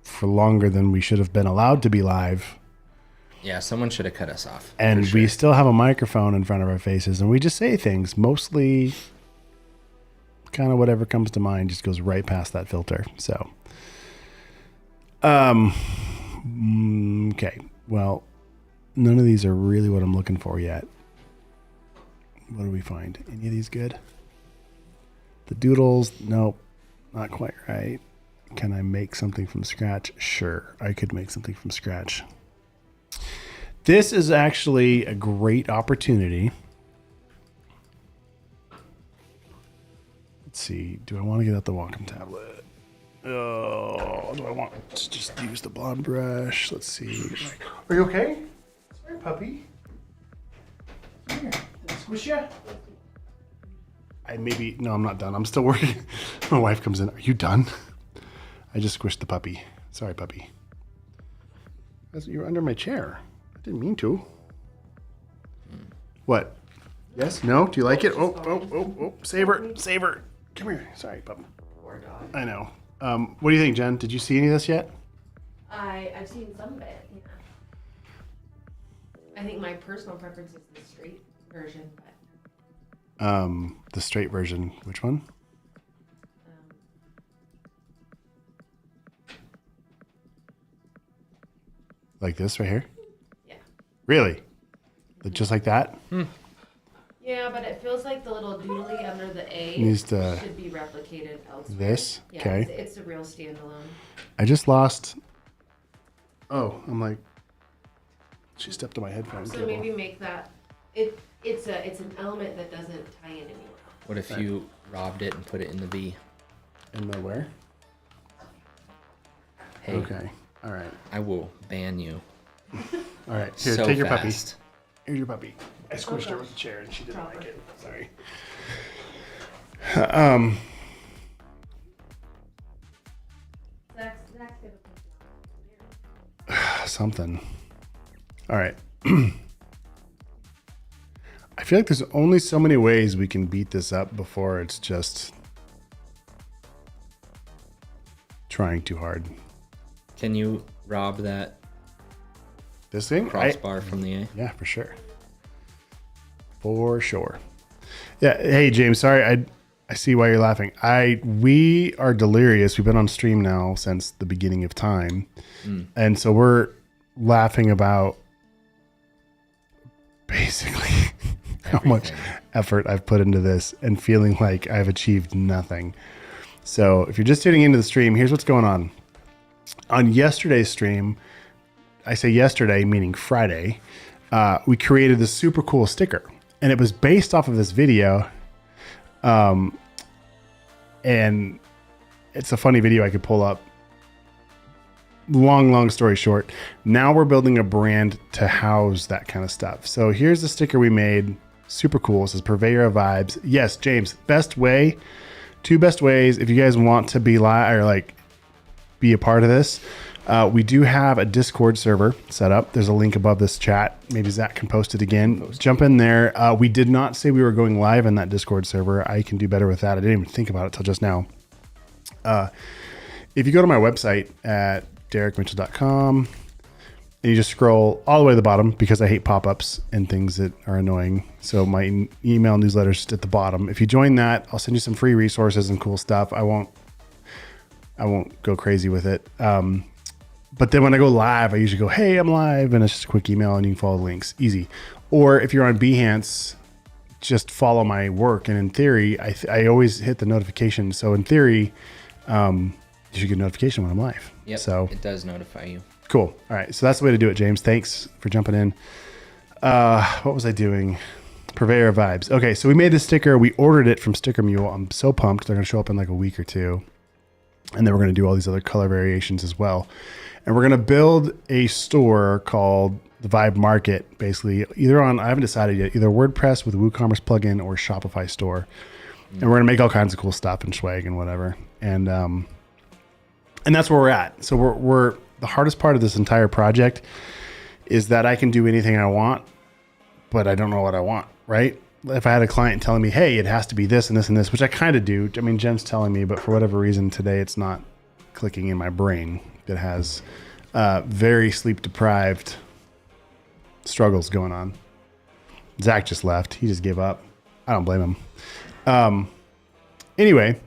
for longer than we should have been allowed to be live. Yeah, someone should have cut us off. And we still have a microphone in front of our faces, and we just say things, mostly kind of whatever comes to mind just goes right past that filter. So, okay. Well, none of these are really what I'm looking for yet. What do we find? Any of these good? The doodles, nope, not quite right. Can I make something from scratch? Sure, I could make something from scratch. This is actually a great opportunity. Let's see, do I want to get out the Wacom tablet? Oh, do I want to just use the blonde brush? Let's see. Are you okay? Sorry, puppy. Come here. Did I squish you? No, I'm not done. I'm still working. My wife comes in. Are you done? I just squished the puppy. Sorry, puppy. You're under my chair. I didn't mean to. What? Yes? No? Do you like it? Oh. Save her. Come here. Sorry, pup. Poor dog. I know. What do you think, Jen? Did you see any of this yet? I've seen some of it, yeah. I think my personal preference is the straight version, but the straight version. Which one? Like this right here? Yeah. Really? Just like that? Yeah, but it feels like the little doodly under the A Needs to should be replicated elsewhere. This? Yeah, Okay. it's a real standalone. I just lost. Oh, I'm like. She stepped on my headphone So cable. maybe make that. It's an element that doesn't tie in anywhere. What if you robbed it and put it in the V? In the where? Hey, Okay. All right. I will ban you. All right. Here, so take your fast. puppy. Here's your puppy. I squished her Okay. with the chair and she didn't like it. Sorry. Zach's gonna put Something. All right. I feel like there's only so many ways we can beat this up before it's just trying too hard. Can you rob that This thing? crossbar from the A? Yeah, for sure. For sure. Yeah. Hey, James. Sorry, I see why you're laughing. We are delirious. We've been on stream now since the beginning of time, and so we're laughing about basically how much effort I've put into this and feeling like I've achieved nothing. So if you're just tuning into the stream, here's what's going on. On yesterday's stream, I say yesterday, meaning Friday, we created this super cool sticker. And it was based off of this video. And it's a funny video I could pull up. Long story short. Now we're building a brand to house that kind of stuff. So here's the sticker we made. Super cool. It says Purveyor of Vibes. Yes, James, two best ways if you guys want to be live or like be a part of this. We do have a Discord server set up. There's a link above this chat. Maybe Zach can post it again. Jump in there. We did not say we were going live in that Discord server. I can do better with that. I didn't even think about it till just now. If you go to my website at derekmitchell.com, And you just scroll all the way to the bottom because I hate pop-ups and things that are annoying. So my email newsletter's just at the bottom. If you join that, I'll send you some free resources and cool stuff. I won't go crazy with it. But then when I go live, I usually go, hey, I'm live. And it's just a quick email and you can follow the links. Easy. Or if you're on Behance, just follow my work. And in theory, I always hit the notification. So in theory, you should get a notification when I'm live. Yep, so it does notify you. Cool. All right. So that's the way to do it, James. Thanks for jumping in. What was I doing? Purveyor of Vibes. Okay. So we made this sticker. We ordered it from Sticker Mule. I'm so pumped. They're going to show up in like a week or two. And then we're going to do all these other color variations as well. And we're going to build a store called the Vibe Market, basically either on, I haven't decided yet, either WordPress with a WooCommerce plugin or Shopify store. And we're going to make all kinds of cool stuff and swag and whatever. And that's where we're at. So we're the hardest part of this entire project is that I can do anything I want, but I don't know what I want, right? If I had a client telling me, hey, it has to be this and this and this, which I kind of do. I mean, Jen's telling me, but for whatever reason today, it's not clicking in my brain. That has very sleep deprived struggles going on. Zach just left. He just gave up. I don't blame him. Anyway,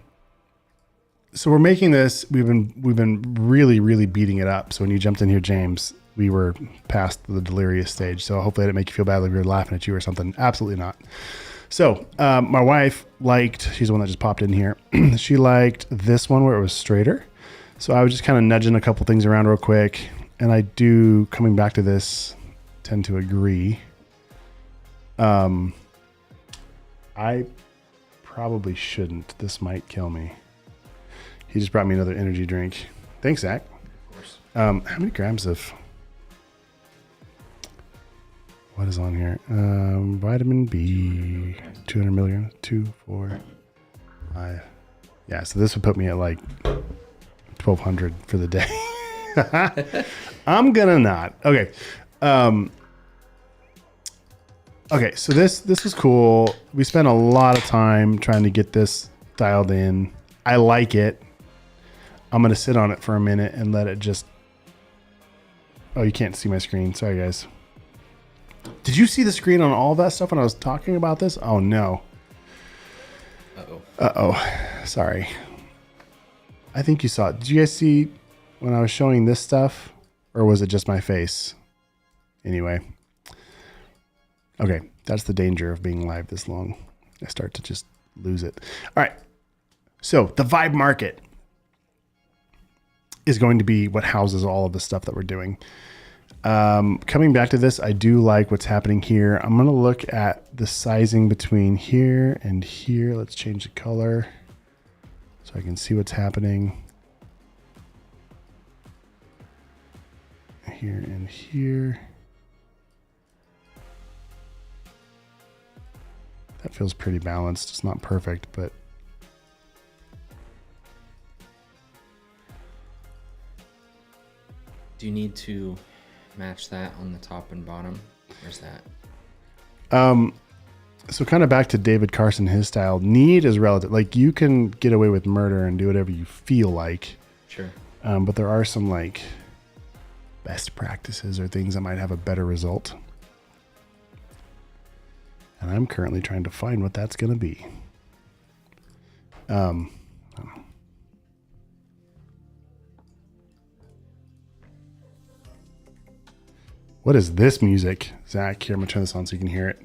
so we're making this. We've been really, really beating it up. So when you jumped in here, James, we were past the delirious stage. So hopefully I didn't make you feel bad like we were laughing at you or something. Absolutely not. So my wife she's the one that just popped in here. She liked this one where it was straighter. So I was just kind of nudging a couple things around real quick. And I do, coming back to this, tend to agree. I probably shouldn't. This might kill me. He just brought me another energy drink. Thanks, Zach. Of course. How many grams of... What is on here? Vitamin B, 200 milligrams, 2, 4, 5. Yeah, so this would put me at like 1,200 for the day. I'm gonna not. Okay. Okay, so this was cool. We spent a lot of time trying to get this dialed in. I like it. I'm gonna sit on it for a minute and let it just... Oh, you can't see my screen. Sorry, guys. Did you see the screen on all that stuff when I was talking about this? Oh, no. Uh-oh. Sorry. I think you saw it. Did you guys see when I was showing this stuff? Or was it just my face? Anyway. Okay. That's the danger of being live this long. I start to just lose it. All right. So the Vibe Market is going to be what houses all of the stuff that we're doing. Coming back to this, I do like what's happening here. I'm going to look at the sizing between here and here. Let's change the color so I can see what's happening here and here. That feels pretty balanced. It's not perfect, but Do you need to match that on the top and bottom? Where's that? So kind of back to David Carson, his style. Need is relative. Like you can get away with murder and do whatever you feel like. Sure. But there are some like best practices or things that might have a better result. And I'm currently trying to find what that's going to be. What is this music? Zach, here, I'm going to turn this on so you can hear it.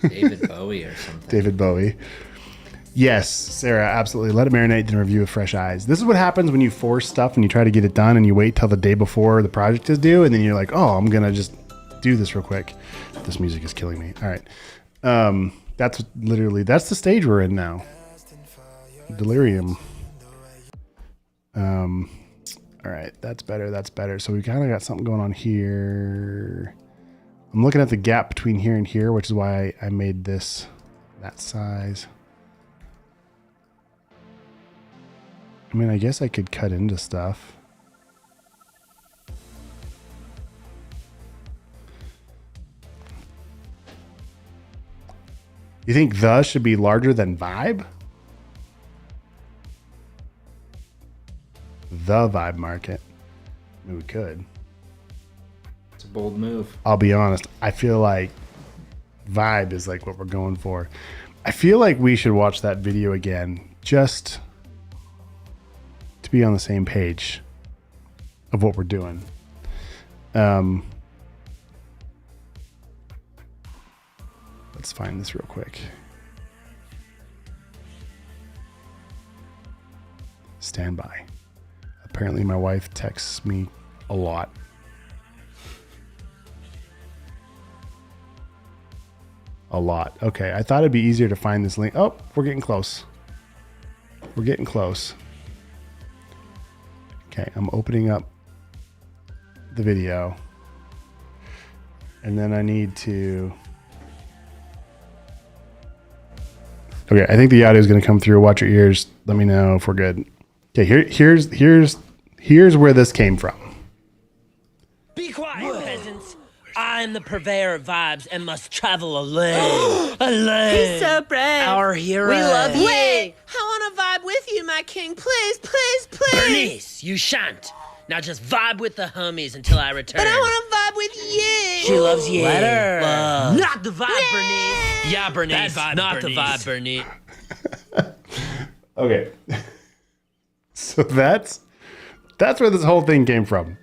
David Bowie or something. David Bowie. Yes, Sarah, absolutely. Let it marinate, then review with fresh eyes. This is what happens when you force stuff and you try to get it done and you wait till the day before the project is due and then you're like, oh, I'm going to just do this real quick. This music is killing me. All right. That's the stage we're in now. Delirium. All right, that's better. So we kind of got something going on here. I'm looking at the gap between here and here, which is why I made this that size. I mean, I guess I could cut into stuff. You think the should be larger than vibe? The vibe market. I mean, we could. It's a bold move. I'll be honest. I feel like vibe is like what we're going for. I feel like we should watch that video again just to be on the same page of what we're doing. Let's find this real quick. Stand by. Apparently my wife texts me a lot. A lot. Okay, I thought it'd be easier to find this link. Oh, we're getting close. We're getting close. Okay, I'm opening up the video. And then I need to... Okay, I think the audio is going to come through. Watch your ears. Let me know if we're good. Okay, here's where this came from. Be quiet, peasants. I am the purveyor of vibes and must travel alone. Alone. He's so brave. Our hero. We love you. Wait, I want to vibe with you, my king. Please, please, please. Bernice, you shan't. Now just vibe with the homies until I return. But I want to vibe with you. She loves you. Let her. Love. Not the vibe, Bernice. Yeah, Bernice. That vibe, not Bernice. the vibe, Bernice. Okay. So that's where this whole thing came from.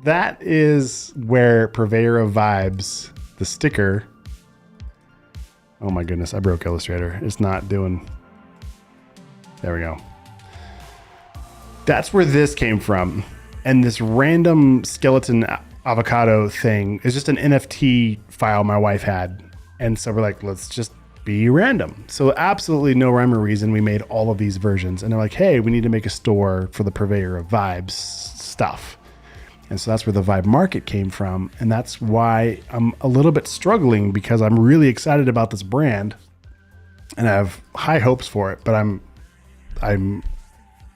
That is where Purveyor of Vibes, the sticker. Oh my goodness, I broke Illustrator. It's not doing. There we go. That's where this came from. And this random skeleton avocado thing is just an NFT file my wife had. And so we're like, let's just be random. So absolutely no rhyme or reason. We made all of these versions. And they're like, hey, we need to make a store for the Purveyor of Vibes stuff. And so that's where the Vibe Market came from. And that's why I'm a little bit struggling, because I'm really excited about this brand and I have high hopes for it. But I'm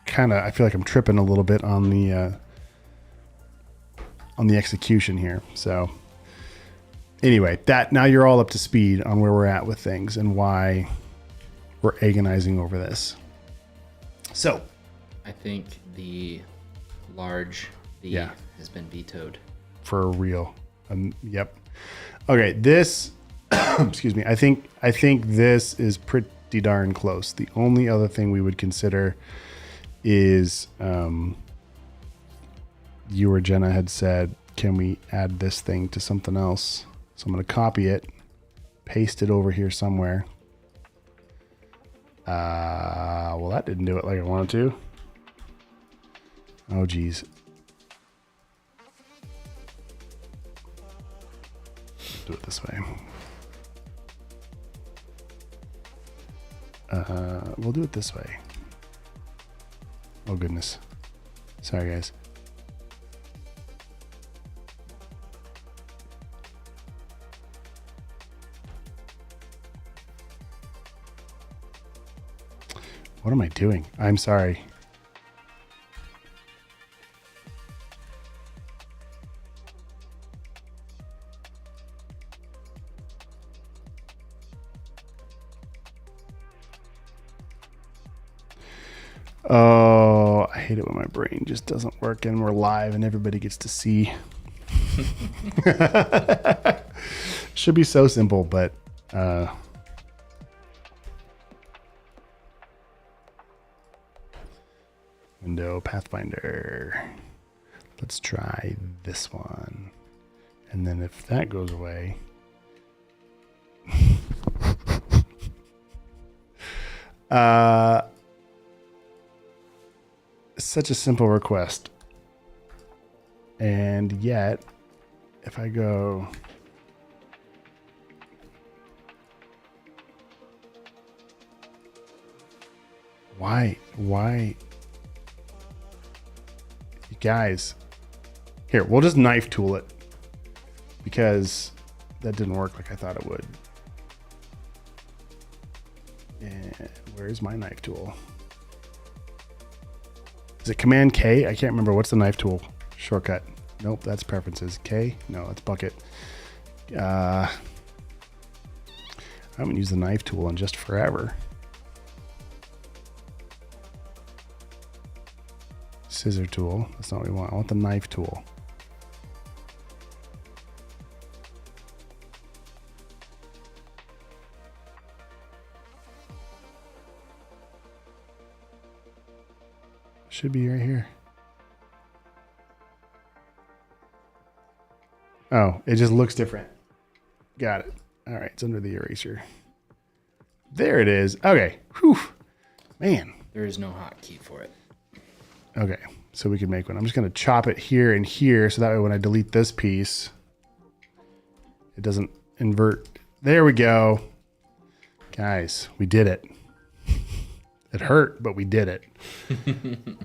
kind of, I feel like I'm tripping a little bit on the execution here. So anyway, that now you're all up to speed on where we're at with things and why we're agonizing over this. So I think the large V Yeah. has been vetoed. for real. Yep. Okay. This, excuse me. I think this is pretty darn close. The only other thing we would consider is, you or Jenna had said, can we add this thing to something else? So I'm going to copy it, paste it over here somewhere. Well, that didn't do it like I wanted to. Oh, geez. Do it this way. We'll do it this way. Oh, goodness. Sorry, guys. What am I doing? I'm sorry. Oh, I hate it when my brain just doesn't work and we're live and everybody gets to see. Should be so simple, but window Pathfinder. Let's try this one. And then if that goes away, such a simple request. And yet, if I go why you guys, here, we'll just knife tool it, because that didn't work like I thought it would. And where's my knife tool? Is it Command K? I can't remember. What's the knife tool shortcut? Nope, that's preferences. K? No, that's bucket. I haven't used the knife tool in just forever. Scissor tool. That's not what we want. I want the knife tool. Should be right here. Oh, it just looks different. Got it. All right, it's under the eraser. There it is. Okay. Whew. Man. There is no hotkey for it. Okay, so we can make one. I'm just going to chop it here and here so that way when I delete this piece, it doesn't invert. There we go. Guys, we did it. It hurt, but we did it.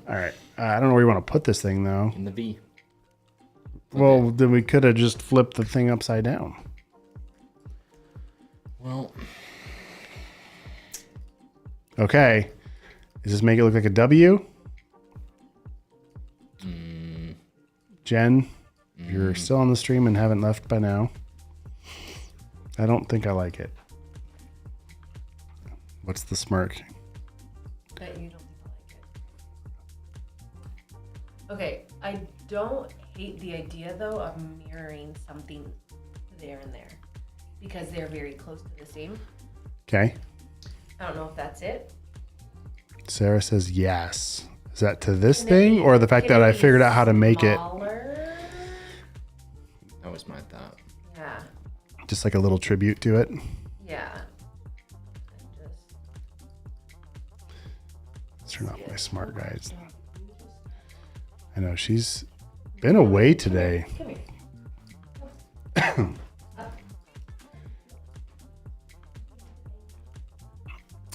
All right. I don't know where you want to put this thing, though. In the V. Well, then we could have just flipped the thing upside down. Well. Okay. Does this make it look like a W? Jen, you're still on the stream and haven't left by now. I don't think I like it. What's the smirk? That you don't think I like it. Okay, I don't hate the idea though of mirroring something there and there because they're very close to the same. Okay. I don't know if that's it. Sarah says yes. Is that to this thing or the fact that I figured out how to make it? That was my thought. Yeah. Just like a little tribute to it. Yeah. Let's turn off my smart guides. I know she's been away today. Come here.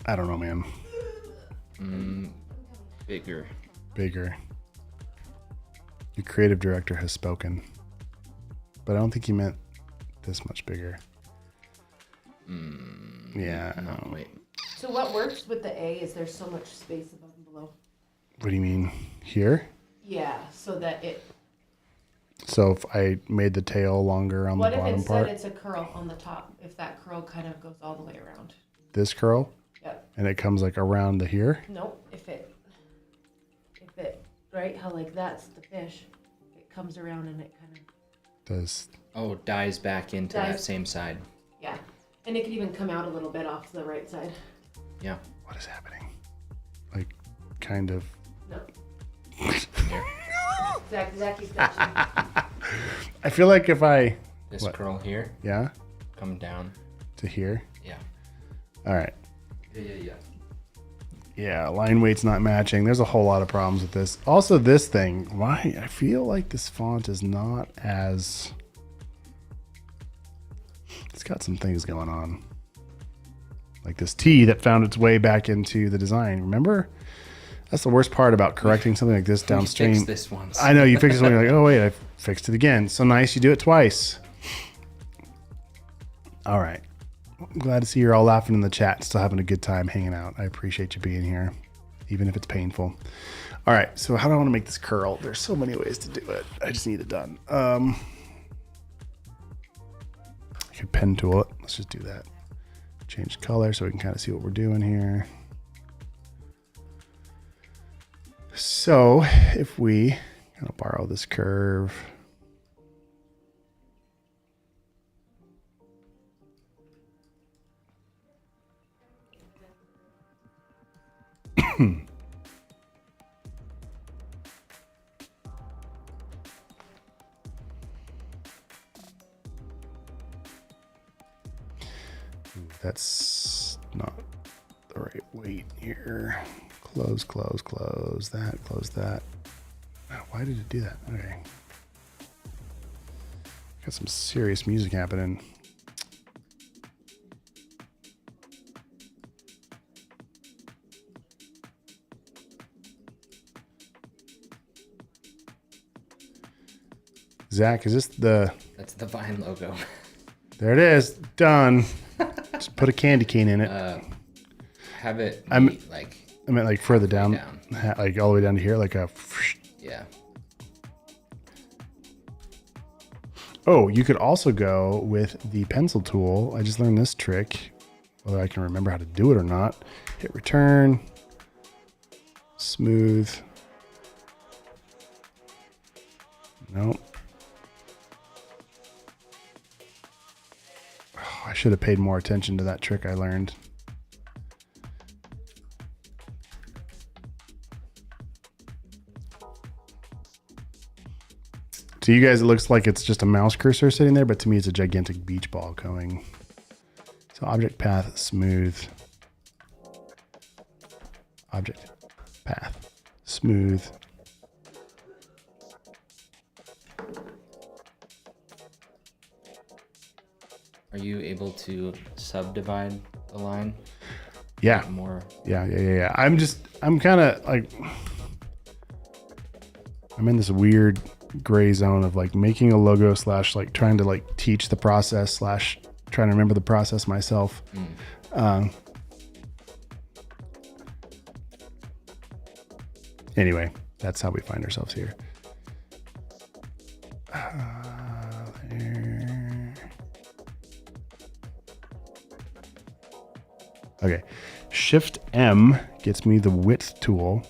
I don't know, man. Bigger. Bigger. Your creative director has spoken. But I don't think he meant this much bigger. Yeah. No, wait. So what works with the A is there's so much space above and below. What do you mean? Here? Yeah, so that it... So if I made the tail longer on the bottom part? What if it said it's a curl on the top? If that curl kind of goes all the way around. This curl? Yep. And it comes like around the here? Nope. If it, right? How like that's the fish. It comes around and it kind of... Does... Oh, dies back into that Dies. same side. Yeah. And it could even come out a little bit off the right side. Yeah. What is happening? Like, kind of... No. Here. Zachy's got you. I feel like if I... This What? curl here, Yeah? come down. To here? Yeah. All right. Yeah. Yeah, line weight's not matching. There's a whole lot of problems with this. Also, this thing. Why? I feel like this font is not as... It's got some things going on. Like this T that found its way back into the design. Remember? That's the worst part about correcting something like this downstream. We fixed this once. I know, you fix this one, you're like, oh, wait, I fixed it again. So nice, you do it twice. All right. I'm glad to see you're all laughing in the chat, still having a good time hanging out. I appreciate you being here, even if it's painful. All right, so how do I want to make this curl? There's so many ways to do it. I just need it done. I could pen tool it. Let's just do that. Change color so we can kind of see what we're doing here. So if we kind of borrow this curve, that's not the right weight here. Close, close, close that, close that. Oh, why did it do that? Okay. Got some serious music happening. Zach, is this the... That's the Vine logo. There it is. Done. Just put a candy cane in it. Have it I'm- be like... I meant like further down, down. like all the way down to here, like a... Yeah. Oh, you could also go with the pencil tool. I just learned this trick. whether I can remember how to do it or not. Hit return. Smooth. Nope. Oh, I should have paid more attention to that trick I learned. To you guys, it looks like it's just a mouse cursor sitting there, but to me, it's a gigantic beach ball going. So object path, smooth. Object path, smooth. Are you able to subdivide the line? Yeah. More. Yeah. I'm kind of like, I'm in this weird gray zone of like making a logo / like trying to like teach the process / trying to remember the process myself. Anyway, that's how we find ourselves here. There. Okay, Shift M gets me the width tool.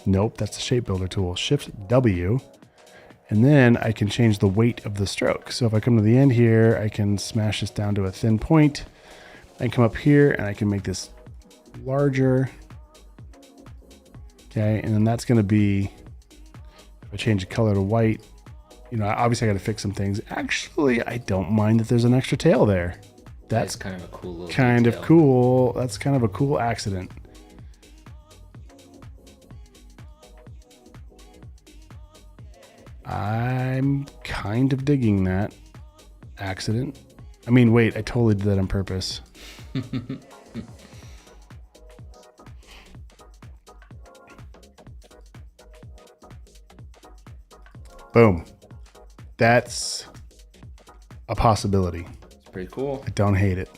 Nope, that's the shape builder tool. Shift W, and then I can change the weight of the stroke. So if I come to the end here, I can smash this down to a thin point. I can come up here and I can make this larger. Okay, and then that's going to be, if I change the color to white, you know, obviously I got to fix some things. Actually, I don't mind that there's an extra tail there. That's kind of a cool little kind detail. of cool. That's kind of a cool accident. I'm kind of digging that accident. I mean, wait, I totally did that on purpose. Boom. That's a possibility. It's pretty cool. I don't hate it.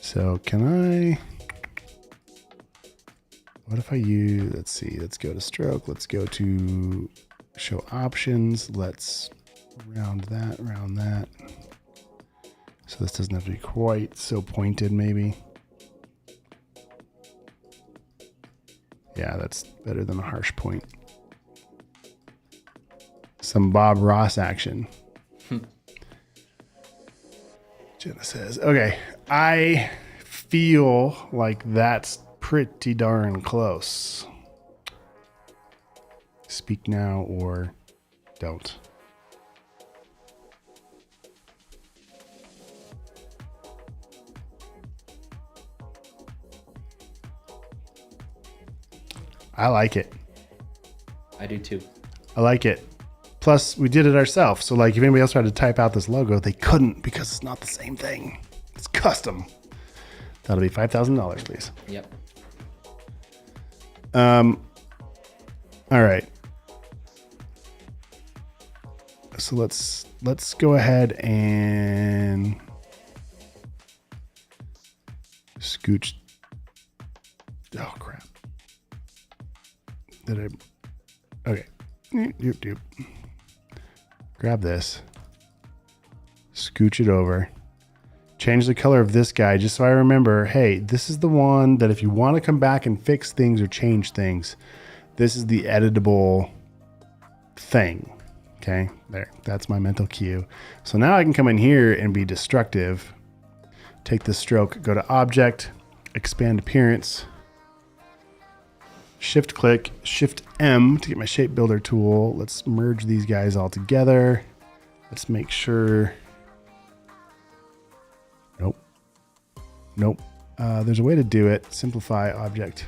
So can I, what if I use, let's see, let's go to stroke. Let's go to show options. Let's round that. So this doesn't have to be quite so pointed maybe. Yeah, that's better than a harsh point. Some Bob Ross action. Jenna says, okay, I feel like that's pretty darn close. Speak now or don't. I like it. I do too. I like it. Plus, we did it ourselves. So, like, if anybody else tried to type out this logo, they couldn't because it's not the same thing. It's custom. That'll be $5,000, please. Yep. All right. So let's go ahead and scooch. Oh crap. Okay. Doop. Grab this. Scooch it over. Change the color of this guy just so I remember, hey, this is the one that if you want to come back and fix things or change things, this is the editable thing. Okay, there. That's my mental cue. So now I can come in here and be destructive. Take this stroke, go to Object, Expand Appearance, Shift click, Shift M to get my shape builder tool. Let's merge these guys all together. Let's make sure. Nope. There's a way to do it. Simplify object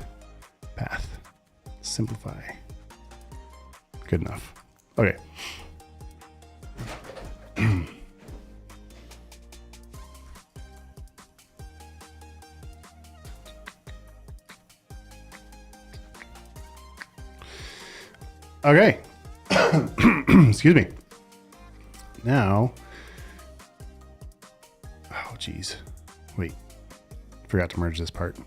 path. Simplify. Good enough. Okay. Okay. Excuse me. Now. Oh, geez. Wait. Forgot to merge this part.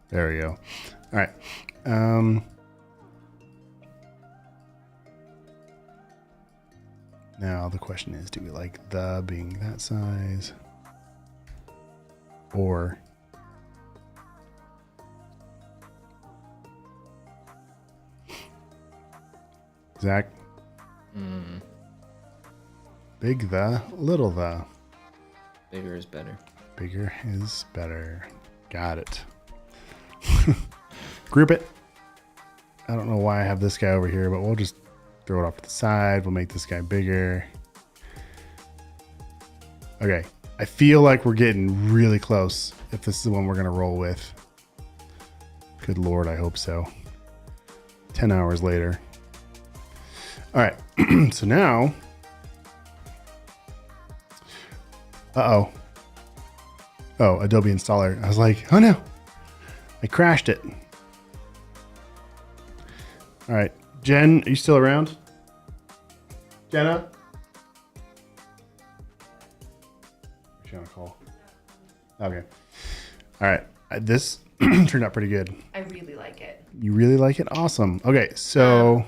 There we go. All right. Now the question is, do we like the being that size? Or Zach? Big the, little the. Bigger is better. Bigger is better. Got it. Group it. I don't know why I have this guy over here, but we'll just throw it off to the side. We'll make this guy bigger. Okay. I feel like we're getting really close if this is the one we're going to roll with. Good Lord, I hope so. 10 hours later. All right. So now. Uh-oh. Oh, Adobe Installer. I was like, oh no. I crashed it. All right. Jen, are you still around? Jenna? Is she on a call? Okay. All right. This turned out pretty good. I really like it. You really like it? Awesome. Okay. So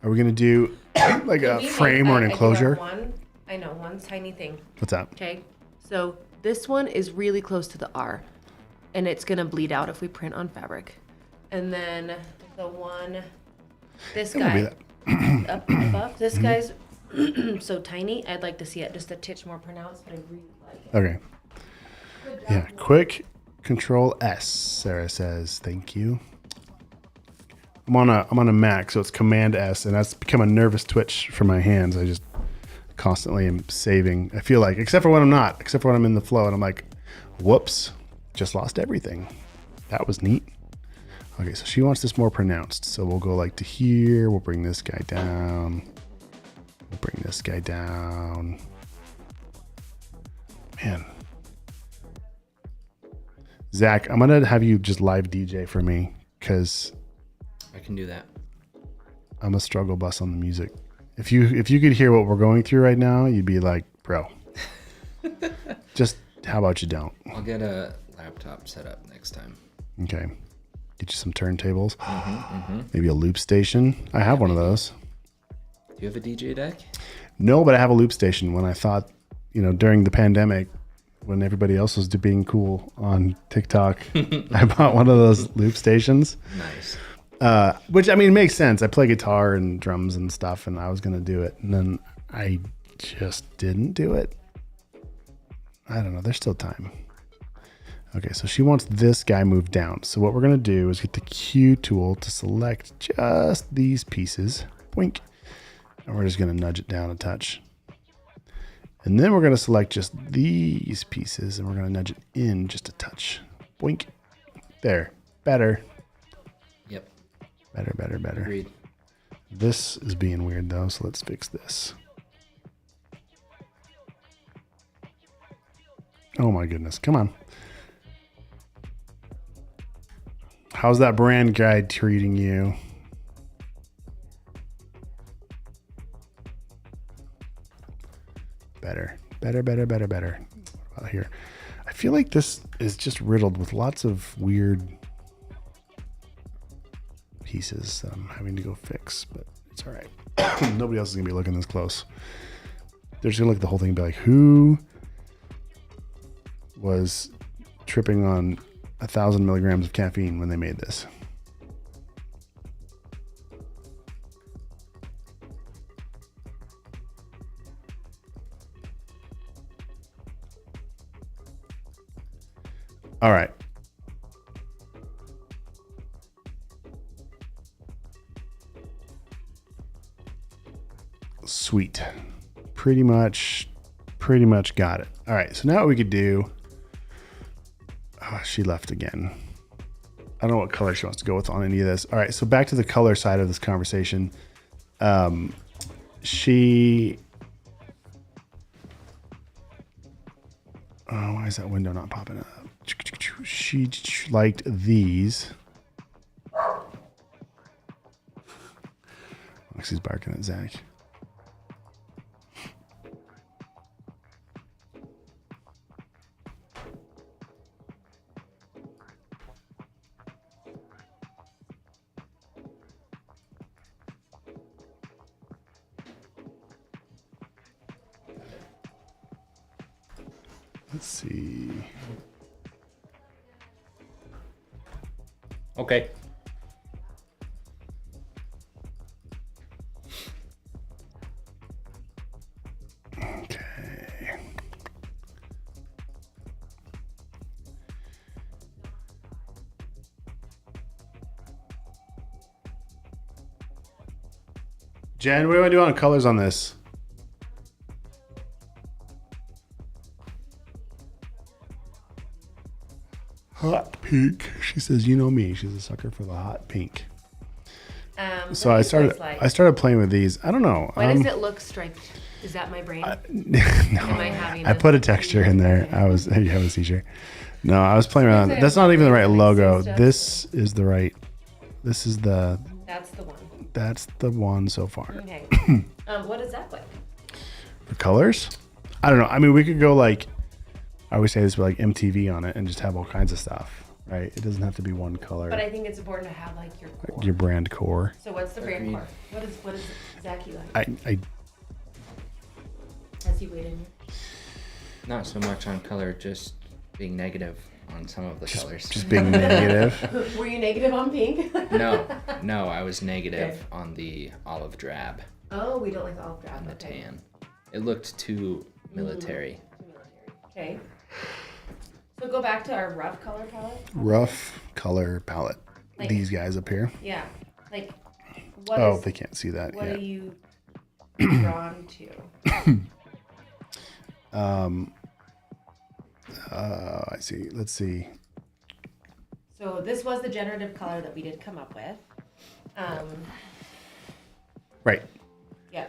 are we going to do like a frame or an enclosure? I know one tiny thing. What's that? Okay. So this one is really close to the R, and it's going to bleed out if we print on fabric. And then the one, this guy up above, this guy's so tiny. I'd like to see it just a titch more pronounced, but I really like it. Okay. Yeah. Quick Control S. Sarah says, thank you. I'm on a Mac, so it's Command S, and that's become a nervous twitch for my hands. I just constantly am saving. I feel like, except for when I'm not, except for when I'm in the flow, and I'm like, whoops, just lost everything. That was neat. Okay, so she wants this more pronounced. So we'll go like to here. We'll bring this guy down. We'll bring this guy down. Man. Zach, I'm going to have you just live DJ for me because I can do that. I'm a struggle bus on the music. If you could hear what we're going through right now, you'd be like, bro, just how about you don't? I'll get a laptop set up next time. Okay. Get you some turntables. Maybe a loop station. I have one of those. Do you have a DJ deck? No, but I have a loop station. When I thought, during the pandemic, when everybody else was being cool on TikTok, I bought one of those loop stations. Nice. Which, I mean, makes sense. I play guitar and drums and stuff, and I was going to do it. And then I just didn't do it. I don't know. There's still time. Okay, so she wants this guy moved down. So what we're going to do is get the Q tool to select just these pieces. Boink. And we're just going to nudge it down a touch. And then we're going to select just these pieces, and we're going to nudge it in just a touch. Boink. There. Better. Yep. Better. Agreed. This is being weird, though, so let's fix this. Oh, my goodness. Come on. How's that brand guide treating you? Better. What about here? I feel like this is just riddled with lots of weird pieces that I'm having to go fix, but it's all right. Nobody else is going to be looking this close. They're just going to look at the whole thing and be like, who was tripping on 1,000 milligrams of caffeine when they made this? All right. Sweet. Pretty much got it. All right. So now what we could do. Oh, she left again. I don't know what color she wants to go with on any of this. All right. So back to the color side of this conversation. Oh, why is that window not popping up? She liked these. Lexi's barking at Zach. Let's see. Okay. Okay. Jen, what do I do on colors on this? Hot pink. She says, "You know me." She's a sucker for the hot pink. So I started playing with these. I don't know. Why does it look striped? Is that my brain? No, Am I having I put a texture in there. I was. You have a t-shirt. No, I was playing around. That's not even the right logo. This is the right. This is the. That's the one. That's the one so far. Okay. What does that look? For colors, I don't know. I mean, we could go like. I always say this with like MTV on it and just have all kinds of stuff, right? It doesn't have to be one color. But I think it's important to have like your core. Your brand core. So what's the brand core? What is Zachy like? Has he weighed in here? Not so much on color, just being negative on some of the colors. Just being negative. Were you negative on pink? No, I was negative on the olive drab Oh, we don't like the olive drab. and the tan. It looked too military. Okay. So go back to our rough color palette. Rough color palette. Like- These guys up here. Yeah. Like, what Oh, is- they can't see that what yet. are you drawn to? I see. Let's see. So this was the generative color that we did come up with. Right. Yeah.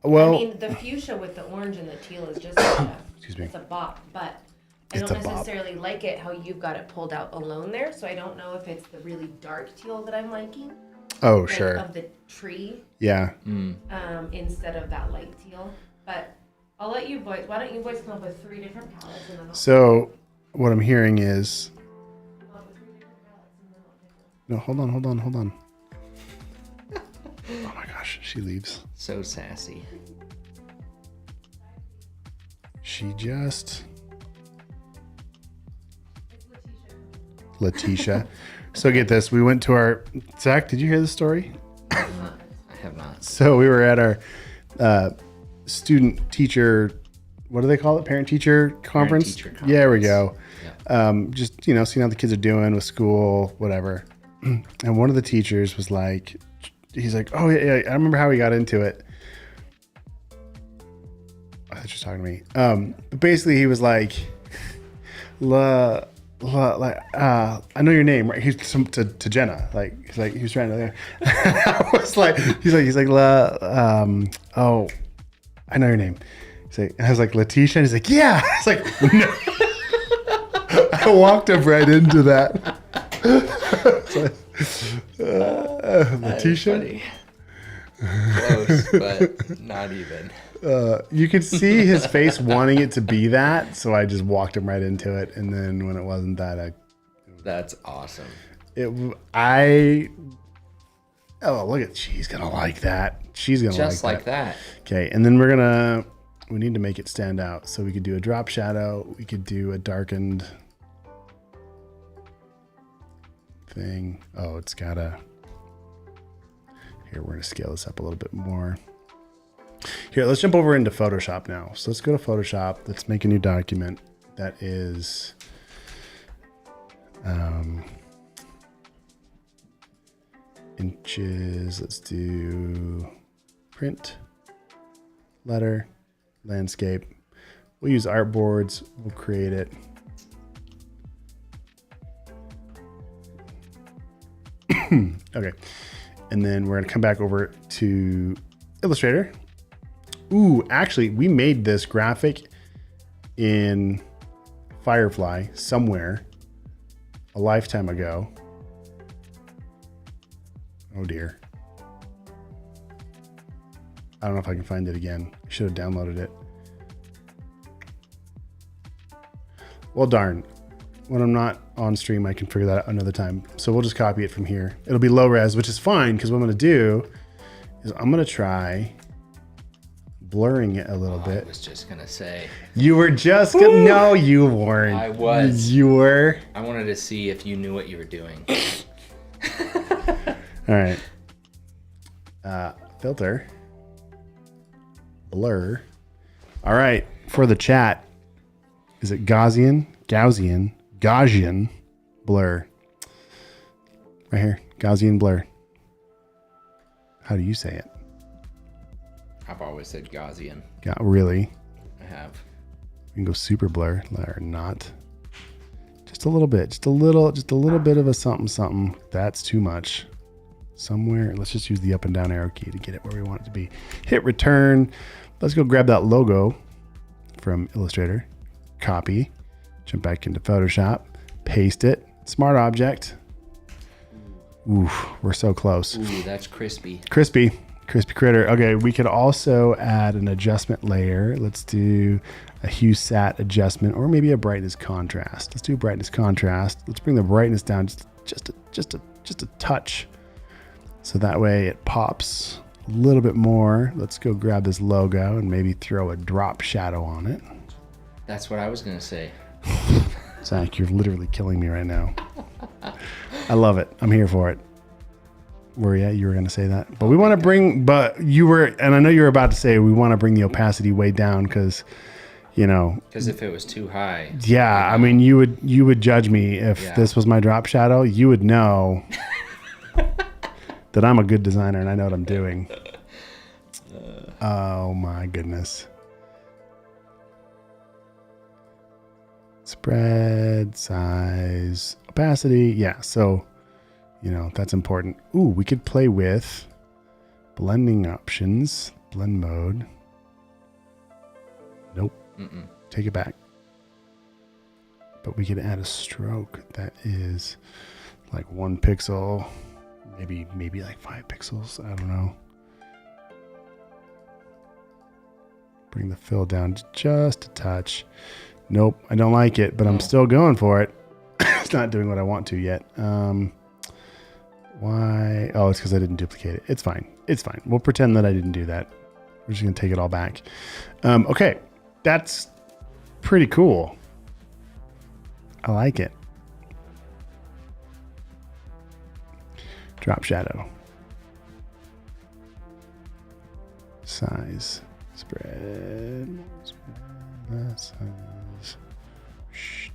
Well, I mean, the fuchsia with the orange and the teal is just like Excuse me. it's a bop, but I It's don't a bop. necessarily like it how you've got it pulled out alone there. So I don't know if it's the really dark teal that I'm liking. oh, Like, sure. Of the tree, Yeah. instead of that light teal. But I'll let you boys. Why don't you boys come up with 3 different palettes and then I'll So what I'm hearing is, come up with 3 different palettes and then I'll pick one. no, hold on. Oh my gosh, she leaves. So sassy. She just. Letitia. So get this. We went to our. Zach, did you hear the story? I have not. So we were at our student teacher, what do they call it? Parent teacher conference? Parent-teacher Yeah, there we conference. go. Just, seeing how the kids are doing with school, whatever. And one of the teachers was like, he's like, oh, yeah, I remember how he got into it. I thought you were talking to me. But basically, he was like, I know your name, right? He's to Jenna. He was trying to. I was like, he's like, oh, I know your name. And I was like, Letitia. And he's like, yeah. I was like, no. I walked him right into that. Letitia. Close, but not even. You could see his face wanting it to be that, so I just walked him right into it. And then when it wasn't that, That's awesome. look at, she's gonna like that. She's gonna Just like like that. Okay, and then we need to make it stand out. So we could do a drop shadow. We could do a darkened thing. Oh, it's gotta. Here, we're gonna scale this up a little bit more. Here, let's jump over into Photoshop now. So let's go to Photoshop. Let's make a new document that is inches. Let's do print, letter, landscape. We'll use artboards. We'll create it. Okay. And then we're going to come back over to Illustrator. Ooh, actually, we made this graphic in Firefly somewhere a lifetime ago. Oh dear. I don't know if I can find it again. I should have downloaded it. Well, darn. When I'm not on stream, I can figure that out another time. So we'll just copy it from here. It'll be low res, which is fine because what I'm going to do is I'm going to try blurring it a little I bit. was just gonna say. You were just gonna... No, you weren't. I was. You were. I wanted to see if you knew what you were doing. All right. Filter. Blur. All right. For the chat, is it Gaussian? Blur. Right here. Gaussian blur. How do you say it? I've always said Gaussian. Really? I have. We can go super blur or not. Just a little bit. Just a little bit of a something. That's too much. Somewhere. Let's just use the up and down arrow key to get it where we want it to be. Hit return. Let's go grab that logo from Illustrator. Copy. Jump back into Photoshop. Paste it. Smart object. Ooh, we're so close. Ooh, that's crispy. Crispy critter. Okay, we could also add an adjustment layer. Let's do a hue sat adjustment, or maybe a brightness contrast. Let's do brightness contrast. Let's bring the brightness down just a touch, so that way it pops a little bit more. Let's go grab this logo and maybe throw a drop shadow on it. That's what I was gonna say. Zach, you're literally killing me right now. I love it. I'm here for it. Were you were going to say that, but we want to bring, and I know you were about to say, we want to bring the opacity way down because, Because if it was too high. Yeah. I mean, you would judge me if this was my drop shadow. You would know that I'm a good designer and I know what I'm doing. Oh my goodness. Spread, size, opacity. Yeah. So, that's important. Ooh, we could play with blending options, blend mode. Nope. Take it back. But we could add a stroke that is like 1 pixel, maybe like 5 pixels. I don't know. Bring the fill down just a touch. Nope, I don't like it, but I'm still going for it. It's not doing what I want to yet. Why? Oh, it's because I didn't duplicate it. It's fine. We'll pretend that I didn't do that. We're just going to take it all back. Okay, that's pretty cool. I like it. Drop shadow. Size. Spread. Size. Shh.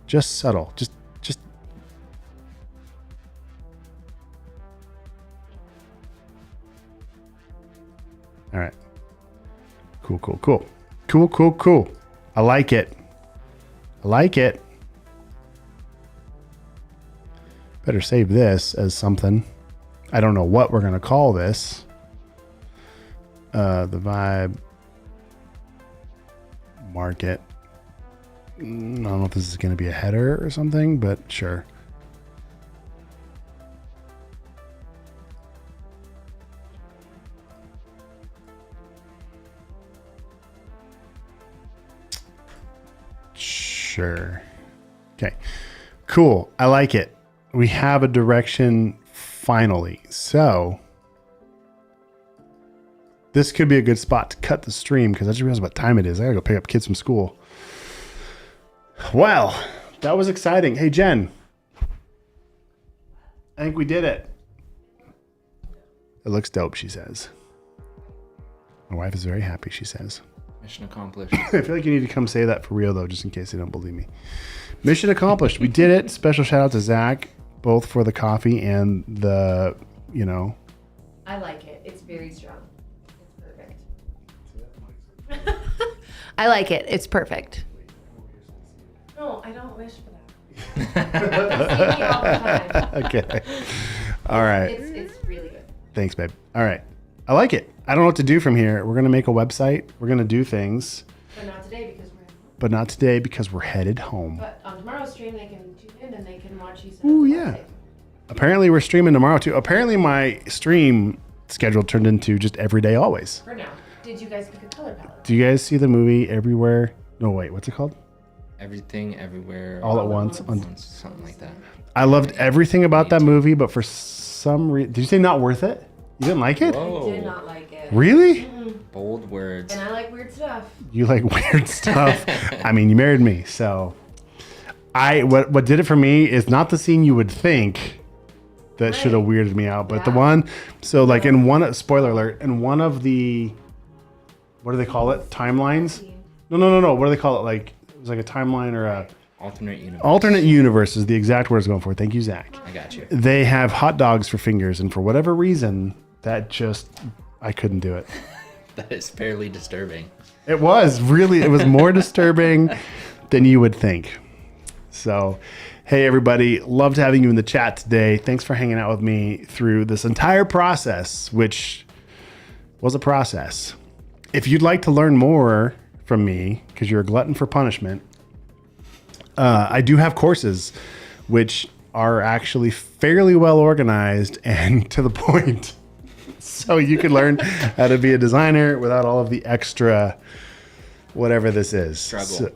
Just subtle. Just. All right. Cool. I like it. Better save this as something. I don't know what we're going to call this. The vibe market. I don't know if this is going to be a header or something, but sure. Sure. Okay. Cool. I like it. We have a direction finally. So this could be a good spot to cut the stream because I just realized what time it is. I gotta go pick up kids from school. Well, that was exciting. Hey, Jen. I think we did it. It looks dope, she says. My wife is very happy, she says. Mission accomplished. I feel like you need to come say that for real, though, just in case they don't believe me. Mission accomplished. We did it. Special shout out to Zach, both for the coffee and the, I like it. It's very strong. It's perfect. I like it. It's perfect. No, I don't wish for that. You see me all the time. Okay. All right. It's really good. Thanks, babe. All right. I like it. I don't know what to do from here. We're going to make a website. We're going to do things. But not today because we're headed home. But on tomorrow's stream, they can tune in and they can watch you. Oh, yeah. Apparently, we're streaming tomorrow, too. Apparently, my stream schedule turned into just every day, always. For now. Did you guys pick a color palette? Do you guys see the movie Everywhere? No, wait. What's it called? Everything, Everywhere. All at once. Something like that. I loved everything about that movie, but for some reason... Did you say not worth it? You didn't like it? Whoa. I did not like it. Really? Bold words. And I like weird stuff. You like weird stuff. I mean, you married me, so what did it for me is not the scene you would think that should have weirded me out, but the one. So like in one, spoiler alert, in one of the, what do they call it? Timelines? No. What do they call it? Like it was like a timeline or a Alternate universe. alternate universe is the exact word I was going for. Thank you, Zach. I got you. They have hot dogs for fingers, and for whatever reason, that just I couldn't do it. That is fairly disturbing. It was more disturbing than you would think. So, hey everybody, loved having you in the chat today. Thanks for hanging out with me through this entire process, which was a process. If you'd like to learn more from me, because you're a glutton for punishment, I do have courses which are actually fairly well organized and to the point. So you can learn how to be a designer without all of the extra whatever this is.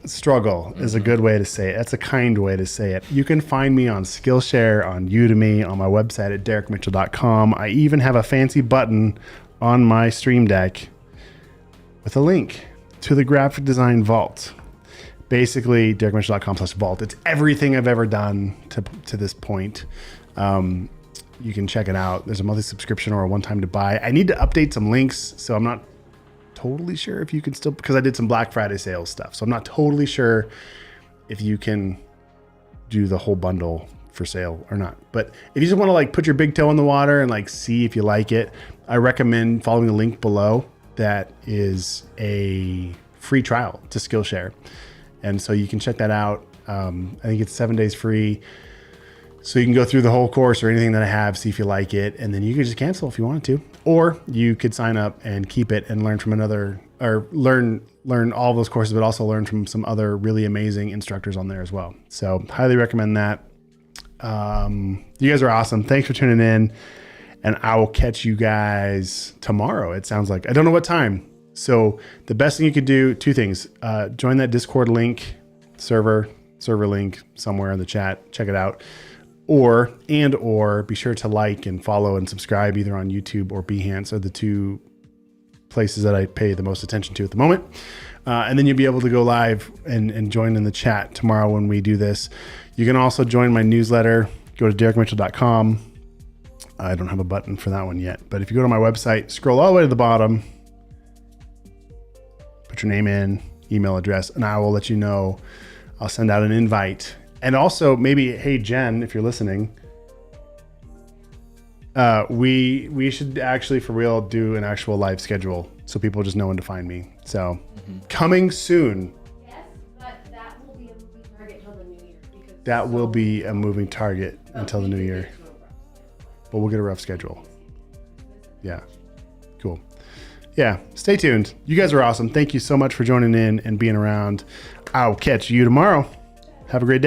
Struggle is a good way to say it. That's a kind way to say it. You can find me on Skillshare, on Udemy, on my website at derekmitchell.com. I even have a fancy button on my Stream Deck with a link to the graphic design vault. Basically, derekmitchell.com/vault. It's everything I've ever done to this point. You can check it out. There's a monthly subscription or a one-time to buy. I need to update some links, so I'm not totally sure if you can still, because I did some Black Friday sales stuff. So I'm not totally sure if you can do the whole bundle for sale or not. But if you just want to like put your big toe in the water and like see if you like it, I recommend following the link below. That is a free trial to Skillshare. And so you can check that out. I think it's 7 days free. So you can go through the whole course or anything that I have, see if you like it, and then you could just cancel if you wanted to. Or you could sign up and keep it and learn from another, or learn all of those courses, but also learn from some other really amazing instructors on there as well. So highly recommend that. You guys are awesome. Thanks for tuning in, and I will catch you guys tomorrow. It sounds like, I don't know what time. So the best thing you could do, two things, join that Discord link, server link somewhere in the chat, check it out. Or be sure to like and follow and subscribe either on YouTube or Behance are the two places that I pay the most attention to at the moment. And then you'll be able to go live and join in the chat tomorrow when we do this. You can also join my newsletter. Go to derekmitchell.com. I don't have a button for that one yet, but if you go to my website, scroll all the way to the bottom, put your name in, email address, and I will let you know. I'll send out an invite. And also maybe, hey, Jen, if you're listening, we should actually for real do an actual live schedule so people just know when to find me. So coming soon. Yes, but that will be a moving target until the new year. That will be a moving target until the new year. But we'll get a rough schedule. Yeah, cool. Yeah, stay tuned. You guys are awesome. Thank you so much for joining in and being around. I'll catch you tomorrow. Have a great day.